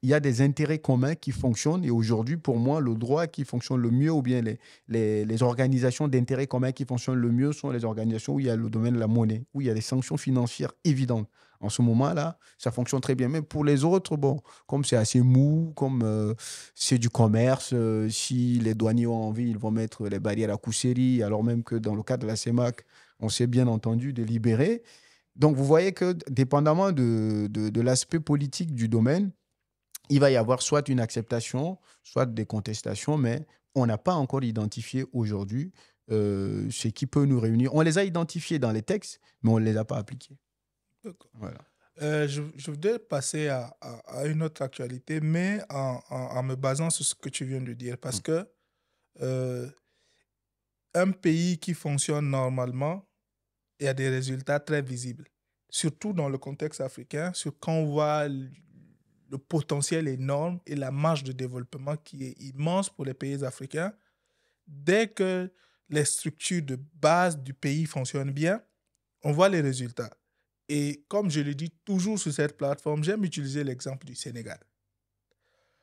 il y a des intérêts communs qui fonctionnent. Et aujourd'hui, pour moi, le droit qui fonctionne le mieux, ou bien les organisations d'intérêts communs qui fonctionnent le mieux sont les organisations où il y a le domaine de la monnaie, où il y a des sanctions financières évidentes. En ce moment-là, ça fonctionne très bien. Mais pour les autres, bon, comme c'est assez mou, comme c'est du commerce, si les douaniers ont envie, ils vont mettre les barrières à Kousséri, alors même que dans le cas de la CEMAC, on s'est bien entendu de libérer. Donc, vous voyez que dépendamment de l'aspect politique du domaine, il va y avoir soit une acceptation, soit des contestations, mais on n'a pas encore identifié aujourd'hui ce qui peut nous réunir. On les a identifiés dans les textes, mais on ne les a pas appliqués. D'accord. Voilà. Je voudrais passer à une autre actualité, mais en me basant sur ce que tu viens de dire, parce que euh, un pays qui fonctionne normalement, il y a des résultats très visibles, surtout dans le contexte africain, quand on voit le potentiel énorme et la marge de développement qui est immense pour les pays africains. Dès que les structures de base du pays fonctionnent bien, on voit les résultats. Et comme je le dis toujours sur cette plateforme, j'aime utiliser l'exemple du Sénégal.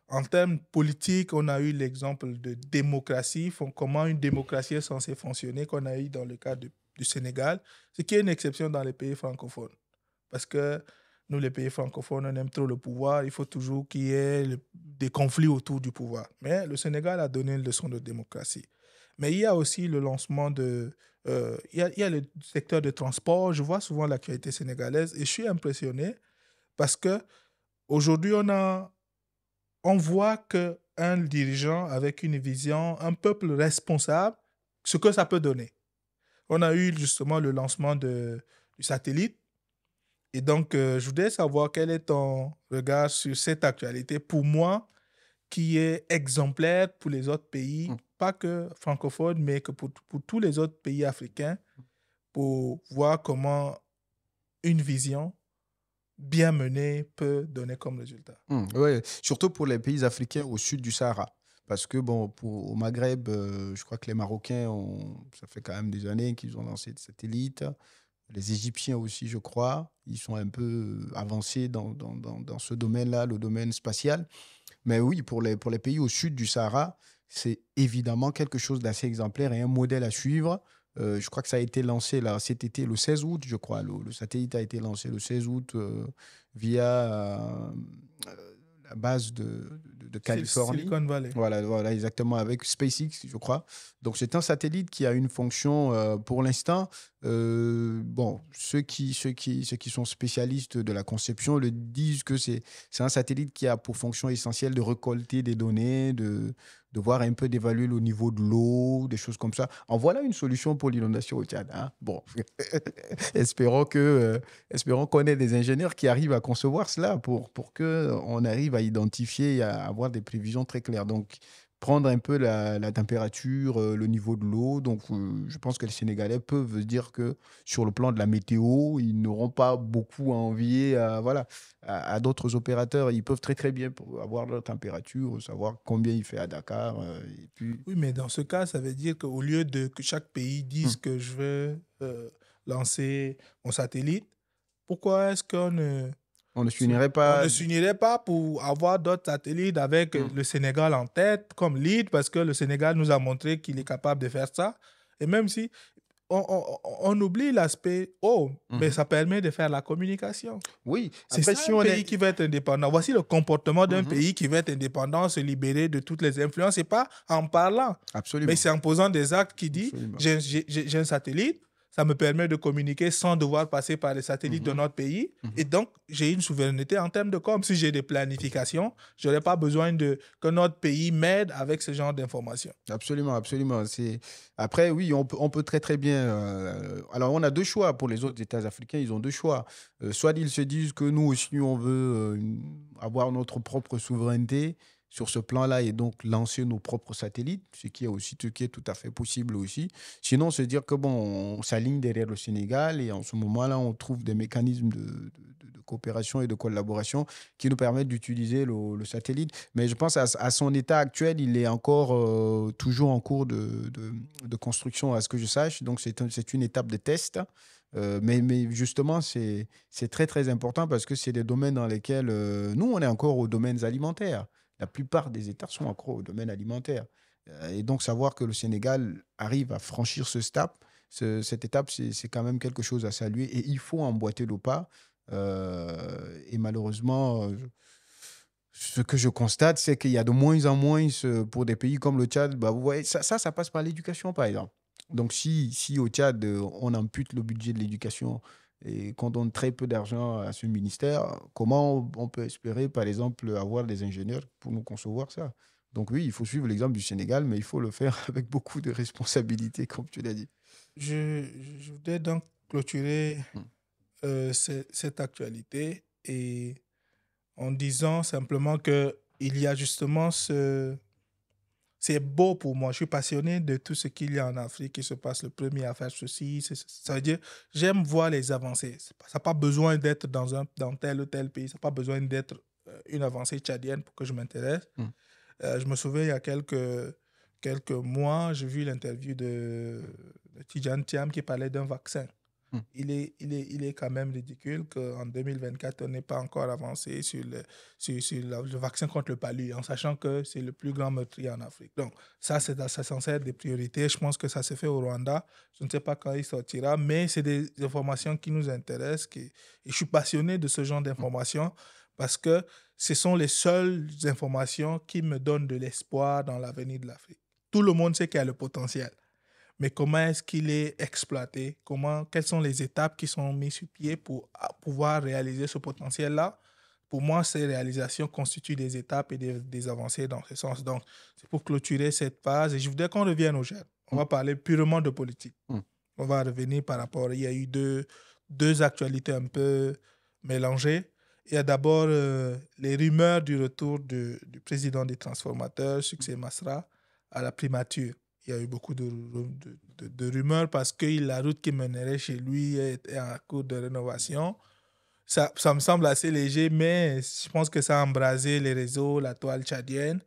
En termes politiques, on a eu l'exemple de démocratie, comment une démocratie est censée fonctionner, qu'on a eu dans le cas du Sénégal, ce qui est une exception dans les pays francophones. Parce que nous, les pays francophones, on aime trop le pouvoir, il faut toujours qu'il y ait des conflits autour du pouvoir. Mais le Sénégal a donné une leçon de démocratie. Mais il y a aussi le lancement il y a le secteur de transport. Je vois souvent l'actualité sénégalaise et je suis impressionné parce que aujourd'hui, on voit qu'un dirigeant avec une vision, un peuple responsable, ce que ça peut donner. On a eu justement le lancement du satellite. Et donc, je voudrais savoir quel est ton regard sur cette actualité, pour moi, qui est exemplaire pour les autres pays, pas que francophones, mais que pour tous les autres pays africains, pour voir comment une vision bien menée peut donner comme résultat. Oui, surtout pour les pays africains au sud du Sahara. Parce que, bon, au Maghreb, je crois que les Marocains, ça fait quand même des années qu'ils ont lancé des satellites. Les Égyptiens aussi, je crois, ils sont un peu avancés dans ce domaine-là, le domaine spatial. Mais oui, pour les pays au sud du Sahara, c'est évidemment quelque chose d'assez exemplaire et un modèle à suivre. Je crois que ça a été lancé là, cet été, le 16 août, je crois. Le satellite a été lancé le 16 août via la base de Californie. Silicon Valley. Voilà, exactement, avec SpaceX, je crois. Donc, c'est un satellite qui a une fonction, pour l'instant, bon, ceux qui sont spécialistes de la conception le disent que c'est un satellite qui a pour fonction essentielle de récolter des données, de voir un peu d'évaluer le niveau de l'eau, des choses comme ça. En voilà une solution pour l'inondation au Tchad. Hein. Bon, espérons qu'on ait des ingénieurs qui arrivent à concevoir cela pour qu'on arrive à identifier et à avoir des prévisions très claires. Donc, prendre un peu la température, le niveau de l'eau. Donc, je pense que les Sénégalais peuvent dire que sur le plan de la météo, ils n'auront pas beaucoup à envier à d'autres opérateurs. Ils peuvent très, très bien avoir leur température, savoir combien il fait à Dakar. Et puis... Oui, mais dans ce cas, ça veut dire qu'au lieu que chaque pays dise que je veux lancer mon satellite, pourquoi est-ce on ne s'unirait pas. On ne s'unirait pas pour avoir d'autres satellites avec le Sénégal en tête comme lead, parce que le Sénégal nous a montré qu'il est capable de faire ça. Et même si on oublie l'aspect, mais ça permet de faire la communication. Oui. C'est ça un pays qui va être indépendant. Voici le comportement d'un pays qui va être indépendant, se libérer de toutes les influences. C'est pas en parlant, Absolument. mais c'est en posant des actes qui dit, j'ai un satellite, ça me permet de communiquer sans devoir passer par les satellites de notre pays. Et donc, j'ai une souveraineté en termes de com. Si j'ai des planifications, je n'aurai pas besoin que notre pays m'aide avec ce genre d'informations. Absolument, absolument. Après, oui, on peut très, très bien... Alors, on a deux choix pour les autres États africains. Ils ont deux choix. Soit ils se disent que nous aussi, on veut avoir notre propre souveraineté sur ce plan-là et donc lancer nos propres satellites, ce qui est tout à fait possible aussi. Sinon, se dire que bon, on s'aligne derrière le Sénégal et en ce moment-là, on trouve des mécanismes de coopération et de collaboration qui nous permettent d'utiliser le satellite. Mais je pense à son état actuel, il est encore toujours en cours de construction, à ce que je sache. Donc, c'est une étape de test. Mais justement, c'est très, très important parce que c'est des domaines dans lesquels nous, on est encore aux domaines alimentaires. La plupart des États sont encore au domaine alimentaire. Et donc, savoir que le Sénégal arrive à franchir cette étape, c'est quand même quelque chose à saluer. Et il faut emboîter le pas. Et malheureusement, ce que je constate, c'est qu'il y a de moins en moins, pour des pays comme le Tchad, vous voyez, ça passe par l'éducation, par exemple. Donc, si au Tchad, on ampute le budget de l'éducation et qu'on donne très peu d'argent à ce ministère, comment on peut espérer, par exemple, avoir des ingénieurs pour nous concevoir ça? Donc oui, il faut suivre l'exemple du Sénégal, mais il faut le faire avec beaucoup de responsabilités, comme tu l'as dit. Je voudrais donc clôturer Mm. cette actualité et en disant simplement que il y a justement c'est beau pour moi. Je suis passionné de tout ce qu'il y a en Afrique qui se passe. Le premier à faire ceci, ça veut dire j'aime voir les avancées. Ça n'a pas besoin d'être dans tel ou tel pays. Ça n'a pas besoin d'être une avancée tchadienne pour que je m'intéresse. Mm. Je me souviens, il y a quelques mois, j'ai vu l'interview de Tidjane Thiam qui parlait d'un vaccin. Mm. Il est quand même ridicule qu'en 2024, on n'ait pas encore avancé sur le vaccin contre le palu, en sachant que c'est le plus grand meurtrier en Afrique. Donc, ça, c'est censé être des priorités. Je pense que ça se fait au Rwanda. Je ne sais pas quand il sortira, mais c'est des informations qui nous intéressent. Et je suis passionné de ce genre d'informations parce que ce sont les seules informations qui me donnent de l'espoir dans l'avenir de l'Afrique. Tout le monde sait qu'il y a le potentiel. Mais comment est-ce qu'il est exploité? Quelles sont les étapes qui sont mises sur pied pour pouvoir réaliser ce potentiel-là? Pour moi, ces réalisations constituent des étapes et des avancées dans ce sens. Donc, c'est pour clôturer cette phase. Et je voudrais qu'on revienne aux jeunes. On va parler purement de politique. On va revenir par rapport... Il y a eu deux actualités un peu mélangées. Il y a d'abord les rumeurs du retour du président des transformateurs, Succès Masra, à la primature. Il y a eu beaucoup de rumeurs parce que la route qui mènerait chez lui est en cours de rénovation. Ça me semble assez léger, mais je pense que ça a embrasé les réseaux, la toile tchadienne.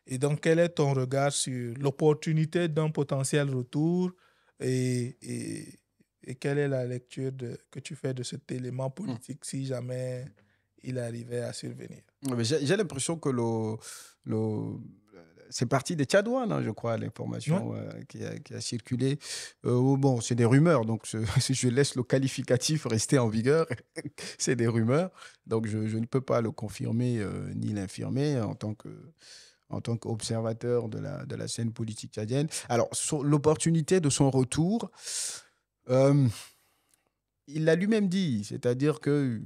Et donc, quel est ton regard sur l'opportunité d'un potentiel retour et quelle est la lecture que tu fais de cet élément politique si jamais il arrivait à survenir? J'ai l'impression que c'est parti des Tchadouans, hein, je crois, l'information qui a circulé. Bon, c'est des rumeurs, donc je laisse le qualificatif rester en vigueur. C'est des rumeurs, donc je ne peux pas le confirmer ni l'infirmer en tant qu'observateur de la scène politique tchadienne. Alors, l'opportunité de son retour, il l'a lui-même dit, c'est-à-dire que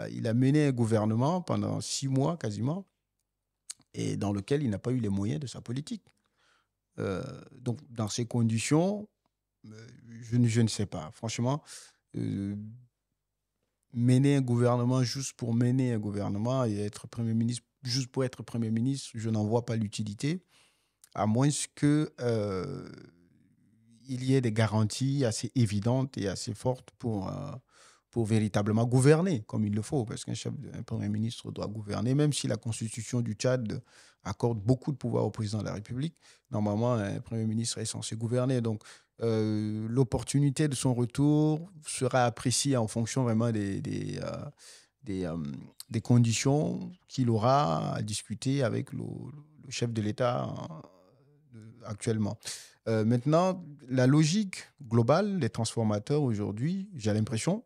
il a mené un gouvernement pendant 6 mois quasiment, et dans lequel il n'a pas eu les moyens de sa politique. Donc, dans ces conditions, je ne sais pas. Franchement, mener un gouvernement juste pour mener un gouvernement et être Premier ministre juste pour être Premier ministre, je n'en vois pas l'utilité, à moins qu'il y ait des garanties assez évidentes et assez fortes pour véritablement gouverner comme il le faut, parce qu'un Premier ministre doit gouverner, même si la Constitution du Tchad accorde beaucoup de pouvoir au président de la République. Normalement, un Premier ministre est censé gouverner. Donc, l'opportunité de son retour sera appréciée en fonction vraiment des conditions qu'il aura à discuter avec le chef de l'État actuellement. Maintenant, la logique globale des transformateurs aujourd'hui, j'ai l'impression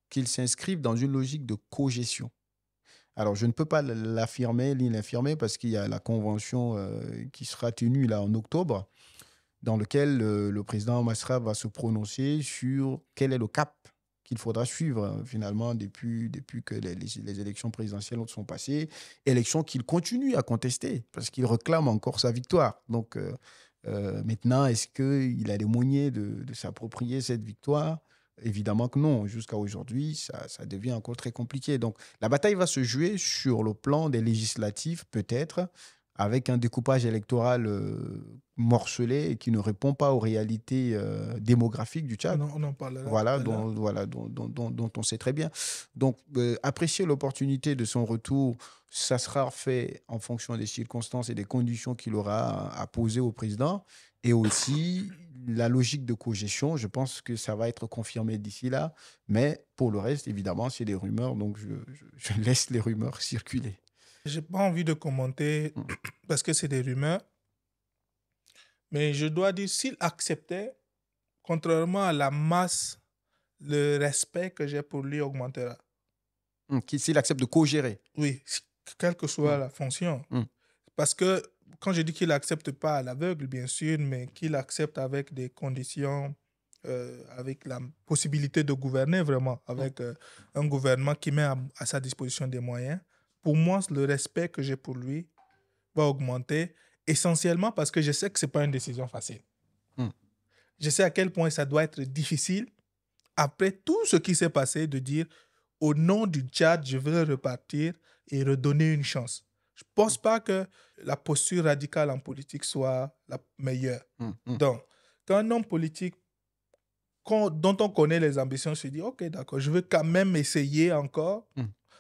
qu'ils s'inscrivent dans une logique de cogestion. Alors, je ne peux pas l'affirmer ni l'infirmer parce qu'il y a la convention qui sera tenue là en octobre, dans laquelle le président Masra va se prononcer sur quel est le cap qu'il faudra suivre finalement depuis que les élections présidentielles sont passées, élections qu'il continue à contester parce qu'il réclame encore sa victoire. Donc, maintenant, est-ce qu'il a les moyens de s'approprier cette victoire ? Évidemment que non. Jusqu'à aujourd'hui, ça devient encore très compliqué. Donc, la bataille va se jouer sur le plan des législatives, peut-être, avec un découpage électoral morcelé et qui ne répond pas aux réalités démographiques du Tchad. On en parlera. Voilà, dont on sait très bien. Donc, apprécier l'opportunité de son retour, ça sera fait en fonction des circonstances et des conditions qu'il aura à poser au président. Et aussi, la logique de cogestion, je pense que ça va être confirmé d'ici là. Mais pour le reste, évidemment, c'est des rumeurs. Donc, je laisse les rumeurs circuler. Je n'ai pas envie de commenter parce que c'est des rumeurs. Mais je dois dire, s'il acceptait, contrairement à la masse, le respect que j'ai pour lui augmentera. S'il accepte de co-gérer. Oui, quelle que soit la fonction. Parce que quand je dis qu'il n'accepte pas à l'aveugle, bien sûr, mais qu'il accepte avec des conditions, avec la possibilité de gouverner vraiment, avec un gouvernement qui met à sa disposition des moyens, pour moi, le respect que j'ai pour lui va augmenter, essentiellement parce que je sais que ce n'est pas une décision facile. Je sais à quel point ça doit être difficile, après tout ce qui s'est passé, de dire au nom du Tchad, je veux repartir et redonner une chance. Je ne pense pas que la posture radicale en politique soit la meilleure. Donc, quand un homme politique dont on connaît les ambitions se dit, OK, d'accord, je veux quand même essayer encore,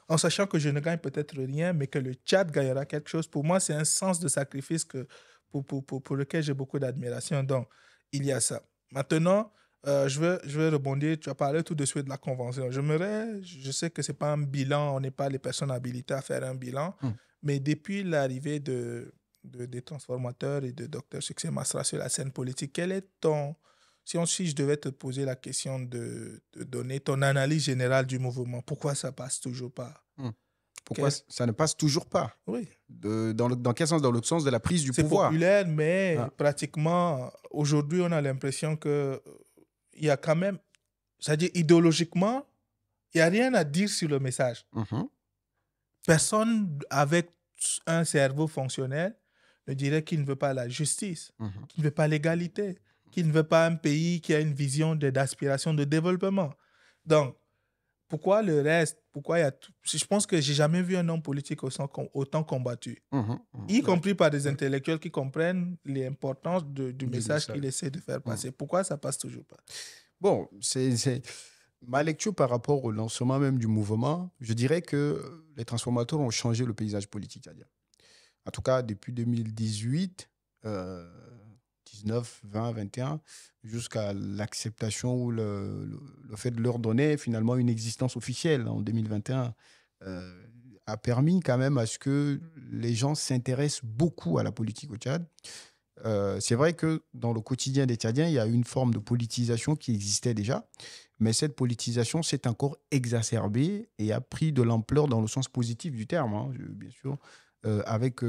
en sachant que je ne gagne peut-être rien, mais que le Tchad gagnera quelque chose. Pour moi, c'est un sens de sacrifice pour lequel j'ai beaucoup d'admiration. Donc, il y a ça. Maintenant, je vais rebondir. Tu as parlé tout de suite de la convention. Je sais que ce n'est pas un bilan, on n'est pas les personnes habilitées à faire un bilan, mais depuis l'arrivée des transformateurs et de Dr Succès Masra sur la scène politique, quel est ton... Si je devais te poser la question de donner ton analyse générale du mouvement, pourquoi ça passe toujours pas? Pourquoi ça ne passe toujours pas? Oui. Dans quel sens? Dans le sens de la prise du pouvoir. C'est populaire, mais pratiquement, aujourd'hui, on a l'impression qu'il y a quand même, c'est-à-dire idéologiquement, il n'y a rien à dire sur le message. Personne avec un cerveau fonctionnel ne dirait qu'il ne veut pas la justice, qu'il ne veut pas l'égalité, qu'il ne veut pas un pays qui a une vision d'aspiration de développement. Donc, pourquoi le reste? Pourquoi il y a tout? Je pense que j'ai jamais vu un homme politique autant combattu, y compris par des intellectuels qui comprennent l'importance du message qu'il essaie de faire passer. Pourquoi ça passe toujours pas? Bon, c'est ma lecture par rapport au lancement même du mouvement. Je dirais que les transformateurs ont changé le paysage politique tchadien. En tout cas, depuis 2018, 19, 20, 21, jusqu'à l'acceptation ou le fait de leur donner finalement une existence officielle en 2021, a permis quand même à ce que les gens s'intéressent beaucoup à la politique au Tchad. C'est vrai que dans le quotidien des Tchadiens, il y a une forme de politisation qui existait déjà, mais cette politisation s'est encore exacerbée et a pris de l'ampleur dans le sens positif du terme, bien sûr, avec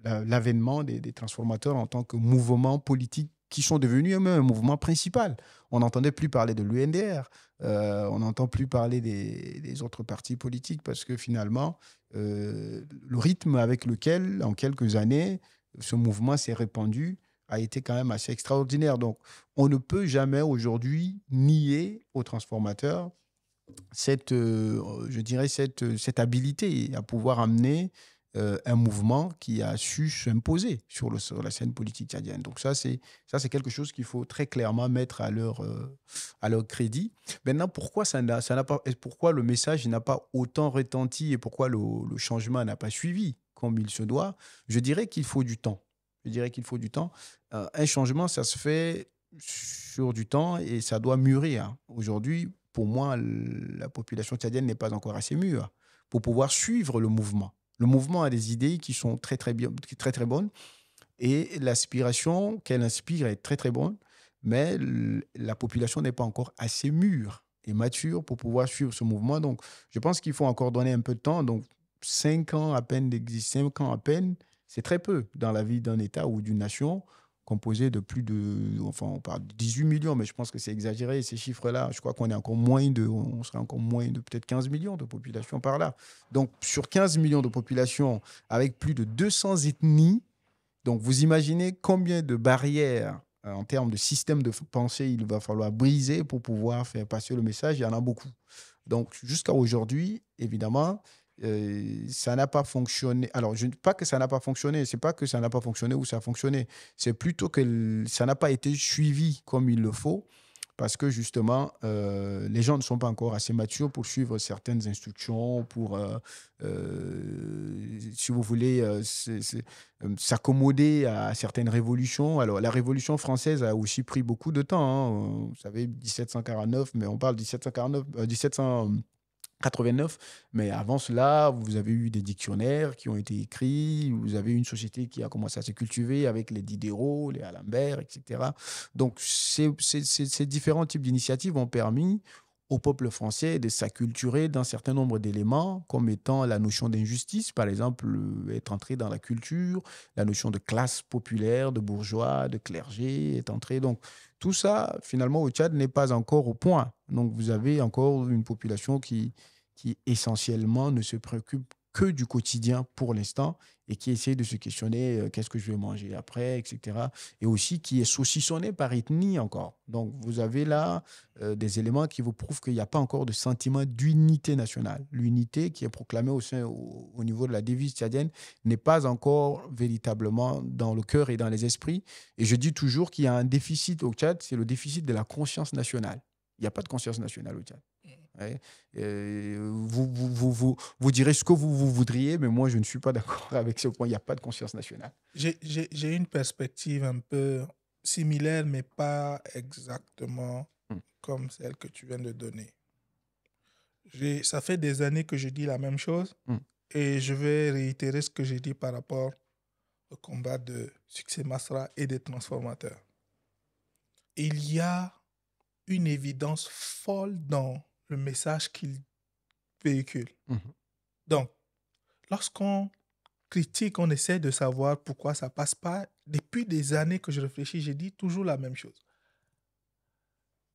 l'avènement des transformateurs en tant que mouvement politique qui sont devenus eux-mêmes un mouvement principal. On n'entendait plus parler de l'UNDR, on n'entend plus parler des autres partis politiques parce que finalement, le rythme avec lequel, en quelques années, ce mouvement s'est répandu a été quand même assez extraordinaire. Donc, on ne peut jamais aujourd'hui nier aux transformateurs cette habilité à pouvoir amener un mouvement qui a su s'imposer sur la scène politique tchadienne. Donc ça, c'est quelque chose qu'il faut très clairement mettre à leur crédit. Maintenant, pourquoi pourquoi le message n'a pas autant retenti et pourquoi le changement n'a pas suivi comme il se doit? Je dirais qu'il faut du temps. Un changement, ça se fait sur du temps et ça doit mûrir. Aujourd'hui, pour moi, la population tchadienne n'est pas encore assez mûre pour pouvoir suivre le mouvement. Le mouvement a des idées qui sont très, très bonnes et l'aspiration qu'elle inspire est très, très bonne, mais la population n'est pas encore assez mûre et mature pour pouvoir suivre ce mouvement. Donc, je pense qu'il faut encore donner un peu de temps. Donc, 5 ans à peine d'existence, 5 ans à peine, c'est très peu dans la vie d'un État ou d'une nation composé de on parle de 18 millions, mais je pense que c'est exagéré, ces chiffres-là. Je crois qu'on on serait encore moins de peut-être 15 millions de population par là. Donc, sur 15 millions de population, avec plus de 200 ethnies, donc vous imaginez combien de barrières en termes de système de pensée il va falloir briser pour pouvoir faire passer le message. Il y en a beaucoup. Donc, jusqu'à aujourd'hui, évidemment, ça n'a pas fonctionné. Alors, je ne dis pas que ça n'a pas fonctionné. C'est pas que ça n'a pas fonctionné ou ça a fonctionné. C'est plutôt que ça n'a pas été suivi comme il le faut parce que justement, les gens ne sont pas encore assez matures pour suivre certaines instructions, pour, si vous voulez, s'accommoder à certaines révolutions. Alors, la Révolution française a aussi pris beaucoup de temps. Vous savez, 1749, mais on parle de 1789, mais avant cela, vous avez eu des dictionnaires qui ont été écrits, vous avez eu une société qui a commencé à se cultiver avec les Diderot, les Alembert, etc. Donc, ces différents types d'initiatives ont permis au peuple français de s'acculturer d'un certain nombre d'éléments, comme étant la notion d'injustice, par exemple, est entrée dans la culture, la notion de classe populaire, de bourgeois, de clergé est entrée. Donc, tout ça, finalement, au Tchad n'est pas encore au point. Donc, vous avez encore une population qui essentiellement ne se préoccupe que du quotidien pour l'instant et qui essaie de se questionner qu'est-ce que je vais manger après, etc. Et aussi qui est saucissonné par ethnie encore. Donc, vous avez là des éléments qui vous prouvent qu'il n'y a pas encore de sentiment d'unité nationale. L'unité qui est proclamée au niveau de la devise tchadienne n'est pas encore véritablement dans le cœur et dans les esprits. Et je dis toujours qu'il y a un déficit au Tchad, c'est le déficit de la conscience nationale. Il n'y a pas de conscience nationale au Tchad. Ouais. Vous direz ce que vous voudriez, mais moi, je ne suis pas d'accord avec ce point. Il n'y a pas de conscience nationale. J'ai une perspective un peu similaire, mais pas exactement comme celle que tu viens de donner. Ça fait des années que je dis la même chose et je vais réitérer ce que j'ai dit par rapport au combat de Succès Masra et des transformateurs. Il y a une évidence folle dans le message qu'ils véhiculent. Donc, lorsqu'on critique, on essaie de savoir pourquoi ça ne passe pas. Depuis des années que je réfléchis, j'ai dit toujours la même chose.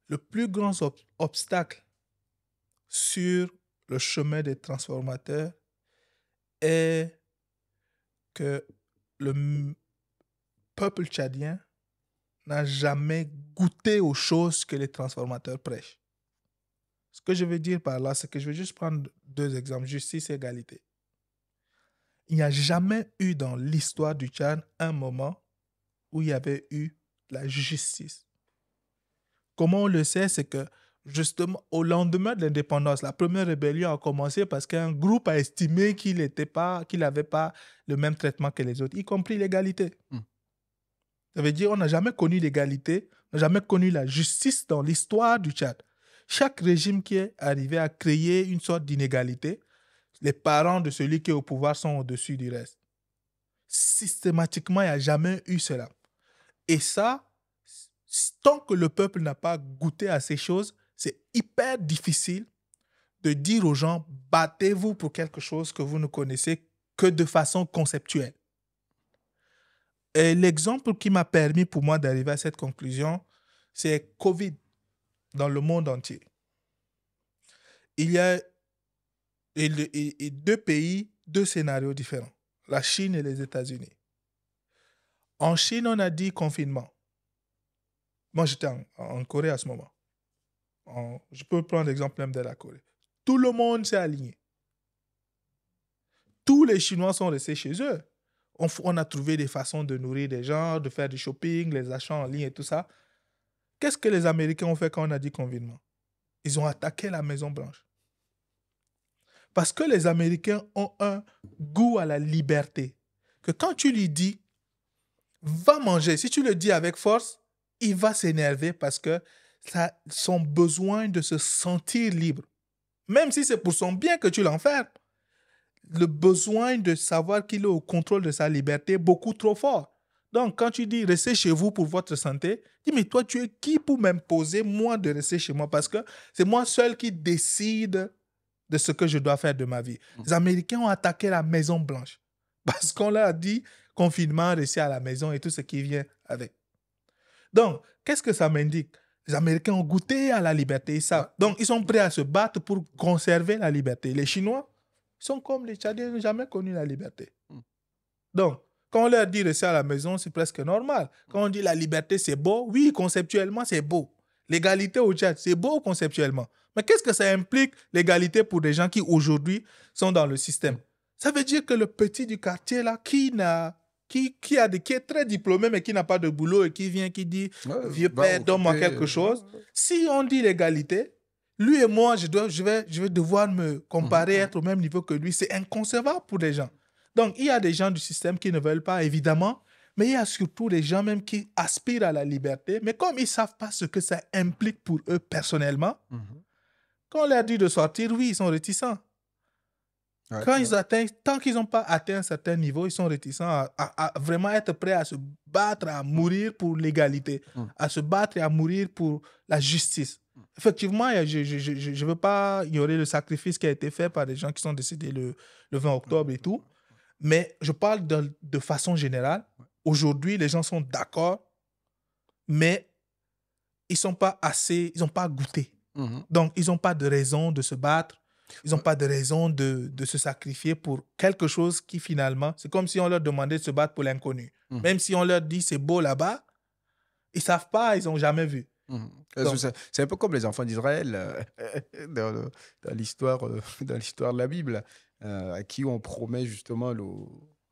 Le plus grand obstacle sur le chemin des transformateurs est que le peuple tchadien n'a jamais goûté aux choses que les transformateurs prêchent. Ce que je veux dire par là, c'est que je vais juste prendre 2 exemples, justice et égalité. Il n'y a jamais eu dans l'histoire du Tchad un moment où il y avait eu la justice. Comment on le sait, c'est que justement, au lendemain de l'indépendance, la première rébellion a commencé parce qu'un groupe a estimé qu'il n'avait pas le même traitement que les autres, y compris l'égalité. Ça veut dire qu'on n'a jamais connu l'égalité, on n'a jamais connu la justice dans l'histoire du Tchad. Chaque régime qui est arrivé à créer une sorte d'inégalité, les parents de celui qui est au pouvoir sont au-dessus du reste. Systématiquement, il n'y a jamais eu cela. Et ça, tant que le peuple n'a pas goûté à ces choses, c'est hyper difficile de dire aux gens, battez-vous pour quelque chose que vous ne connaissez que de façon conceptuelle. Et l'exemple qui m'a permis pour moi d'arriver à cette conclusion, c'est Covid dans le monde entier. Il y a 2 pays, 2 scénarios différents, la Chine et les États-Unis. En Chine, on a dit confinement. Moi, j'étais en Corée à ce moment. Je peux prendre l'exemple même de la Corée. Tout le monde s'est aligné. Tous les Chinois sont restés chez eux. On a trouvé des façons de nourrir des gens, de faire du shopping, les achats en ligne et tout ça. Qu'est-ce que les Américains ont fait quand on a dit confinement? Ils ont attaqué la Maison-Blanche. Parce que les Américains ont un goût à la liberté. Que quand tu lui dis, va manger, si tu le dis avec force, il va s'énerver parce que ça, son besoin de se sentir libre. Même si c'est pour son bien que tu l'enfermes. Le besoin de savoir qu'il est au contrôle de sa liberté est beaucoup trop fort. Donc, quand tu dis restez chez vous pour votre santé, dis mais toi, tu es qui pour m'imposer, moi, de rester chez moi? Parce que c'est moi seul qui décide de ce que je dois faire de ma vie. Les Américains ont attaqué la Maison-Blanche parce qu'on leur a dit confinement, rester à la maison et tout ce qui vient avec. Donc, qu'est-ce que ça m'indique? Les Américains ont goûté à la liberté, ça. Donc, ils sont prêts à se battre pour conserver la liberté. Les Chinois sont comme les Tchadiens, ils n'ont jamais connu la liberté. Donc, quand on leur dit rester à la maison, c'est presque normal. Quand on dit la liberté, c'est beau, oui, conceptuellement, c'est beau. L'égalité au Tchad, c'est beau conceptuellement. Mais qu'est-ce que ça implique, l'égalité pour des gens qui, aujourd'hui, sont dans le système? Ça veut dire que le petit du quartier, là, qui est très diplômé, mais qui n'a pas de boulot et qui vient, qui dit « Vieux père, donne-moi quelque chose ». Si on dit l'égalité, lui et moi, je vais devoir me comparer, être au même niveau que lui. C'est inconcevable pour les gens. Donc, il y a des gens du système qui ne veulent pas, évidemment, mais il y a surtout des gens même qui aspirent à la liberté, mais comme ils ne savent pas ce que ça implique pour eux personnellement, quand on leur dit de sortir, oui, ils sont réticents. Tant qu'ils n'ont pas atteint un certain niveau, ils sont réticents à vraiment être prêts à se battre, à mourir pour l'égalité, à se battre et à mourir pour la justice. Effectivement, je ne veux pas ignorer le sacrifice qui a été fait par des gens qui sont décédés le 20 octobre et tout, mais je parle de façon générale. Aujourd'hui, les gens sont d'accord, mais ils n'ont pas goûté. Donc, ils n'ont pas de raison de se battre. Ils n'ont pas de raison de se sacrifier pour quelque chose qui finalement... C'est comme si on leur demandait de se battre pour l'inconnu. Même si on leur dit c'est beau là-bas, ils ne savent pas, ils n'ont jamais vu. Donc, c'est un peu comme les enfants d'Israël dans l'histoire de la Bible, à qui on promet justement le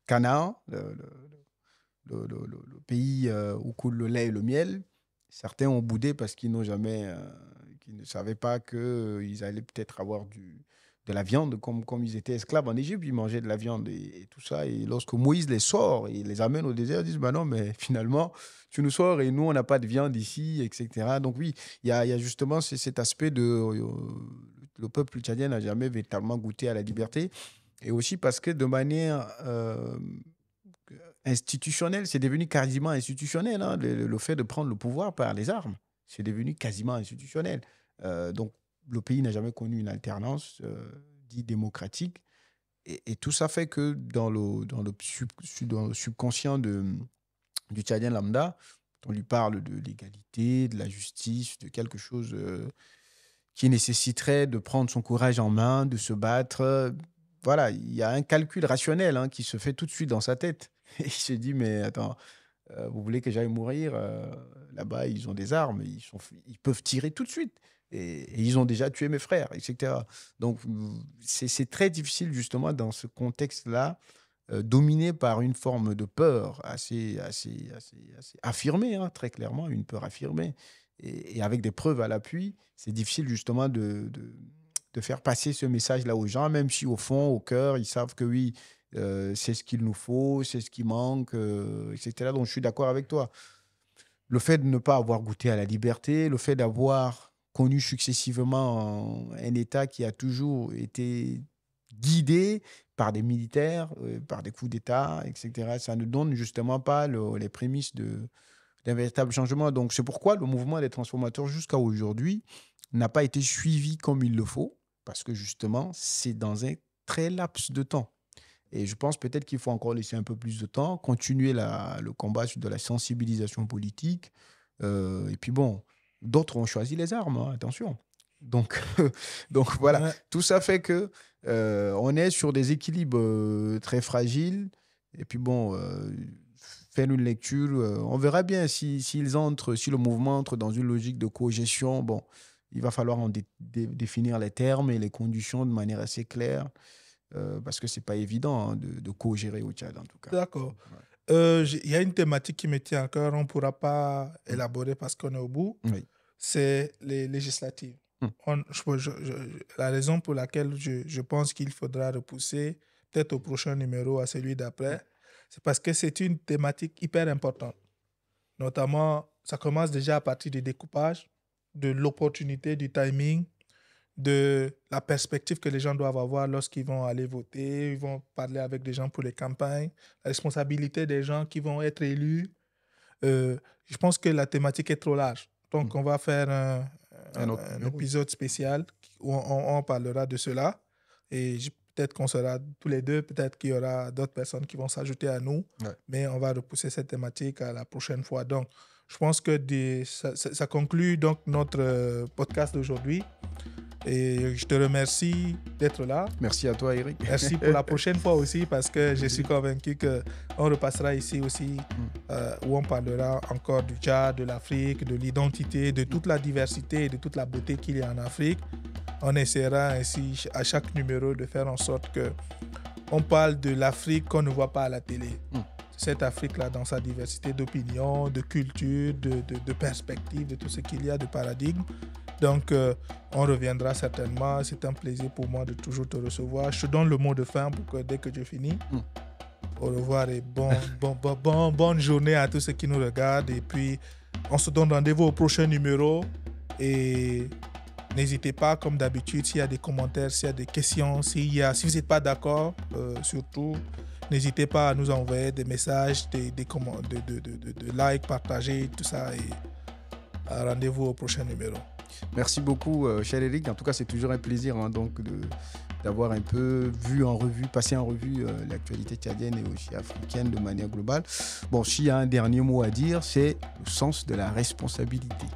Canaan, le pays où coule le lait et le miel. Certains ont boudé parce qu'ils n'ont jamais, qu'ils ne savaient pas qu'ils allaient peut-être avoir de la viande, comme ils étaient esclaves en Égypte, ils mangeaient de la viande et tout ça. Et lorsque Moïse les sort, il les amène au désert, ils disent bah non, mais finalement, tu nous sors et nous, on n'a pas de viande ici, etc. Donc oui, il y a justement cet aspect de... le peuple tchadien n'a jamais véritablement goûté à la liberté. Et aussi parce que de manière institutionnelle, c'est devenu quasiment institutionnel, hein, le fait de prendre le pouvoir par les armes. C'est devenu quasiment institutionnel. Donc, le pays n'a jamais connu une alternance dite démocratique. Et tout ça fait que dans le subconscient du Tchadien lambda, on lui parle de l'égalité, de la justice, de quelque chose qui nécessiterait de prendre son courage en main, de se battre. Voilà, il y a un calcul rationnel qui se fait tout de suite dans sa tête. Et il se dit, mais attends, vous voulez que j'aille mourir là-bas, ils ont des armes, ils peuvent tirer tout de suite. Et ils ont déjà tué mes frères, etc. Donc, c'est très difficile, justement, dans ce contexte-là, dominé par une forme de peur assez affirmée, hein, très clairement, une peur affirmée. Et avec des preuves à l'appui, c'est difficile, justement, de faire passer ce message-là aux gens, même si, au fond, au cœur, ils savent que oui, c'est ce qu'il nous faut, c'est ce qui manque, etc. Donc, je suis d'accord avec toi. Le fait de ne pas avoir goûté à la liberté, le fait d'avoir connu successivement un État qui a toujours été guidé par des militaires, par des coups d'État, etc., ça ne donne justement pas les prémices d'un véritable changement. Donc, c'est pourquoi le mouvement des transformateurs, jusqu'à aujourd'hui, n'a pas été suivi comme il le faut, parce que justement, c'est dans un très laps de temps. Et je pense peut-être qu'il faut encore laisser un peu plus de temps, continuer le combat de la sensibilisation politique. Et puis bon, d'autres ont choisi les armes, hein, attention. Donc voilà, ouais. Tout ça fait que on est sur des équilibres très fragiles. Et puis bon, faire une lecture, on verra bien si le mouvement entre dans une logique de cogestion. Bon, il va falloir en définir les termes et les conditions de manière assez claire. Parce que ce n'est pas évident de co-gérer au Tchad, en tout cas. D'accord. Ouais. Y a une thématique qui me tient à cœur, on ne pourra pas élaborer parce qu'on est au bout. Oui. C'est les législatives. La raison pour laquelle je pense qu'il faudra repousser, peut-être au prochain numéro, à celui d'après, c'est parce que c'est une thématique hyper importante. Notamment, ça commence déjà à partir du découpage, de l'opportunité, du timing, de la perspective que les gens doivent avoir lorsqu'ils vont aller voter, ils vont parler avec des gens pour les campagnes, la responsabilité des gens qui vont être élus. Je pense que la thématique est trop large. Donc, on va faire un épisode spécial où on parlera de cela. Et peut-être qu'on sera tous les deux, peut-être qu'il y aura d'autres personnes qui vont s'ajouter à nous. Ouais. Mais on va repousser cette thématique à la prochaine fois. Donc, je pense que ça conclut donc notre podcast d'aujourd'hui. Et je te remercie d'être là. Merci à toi, Eric. Merci pour la prochaine fois aussi, parce que je suis convaincu qu'on repassera ici aussi, où on parlera encore du Tchad, de l'Afrique, de l'identité, de toute la diversité et de toute la beauté qu'il y a en Afrique. On essaiera ainsi, à chaque numéro, de faire en sorte qu'on parle de l'Afrique qu'on ne voit pas à la télé. Cette Afrique-là, dans sa diversité d'opinions, de culture, de perspectives, de tout ce qu'il y a, de paradigmes. Donc, on reviendra certainement. C'est un plaisir pour moi de toujours te recevoir. Je te donne le mot de fin pour que dès que je finis, au revoir et bonne journée à tous ceux qui nous regardent. Et puis, on se donne rendez-vous au prochain numéro. Et n'hésitez pas, comme d'habitude, s'il y a des commentaires, s'il y a des questions, si vous n'êtes pas d'accord, surtout, n'hésitez pas à nous envoyer des messages, des likes, partager, tout ça. Et rendez-vous au prochain numéro. Merci beaucoup, cher Eric. En tout cas, c'est toujours un plaisir donc d'avoir un peu passé en revue l'actualité tchadienne et aussi africaine de manière globale. Bon, s'il y a un dernier mot à dire, c'est le sens de la responsabilité.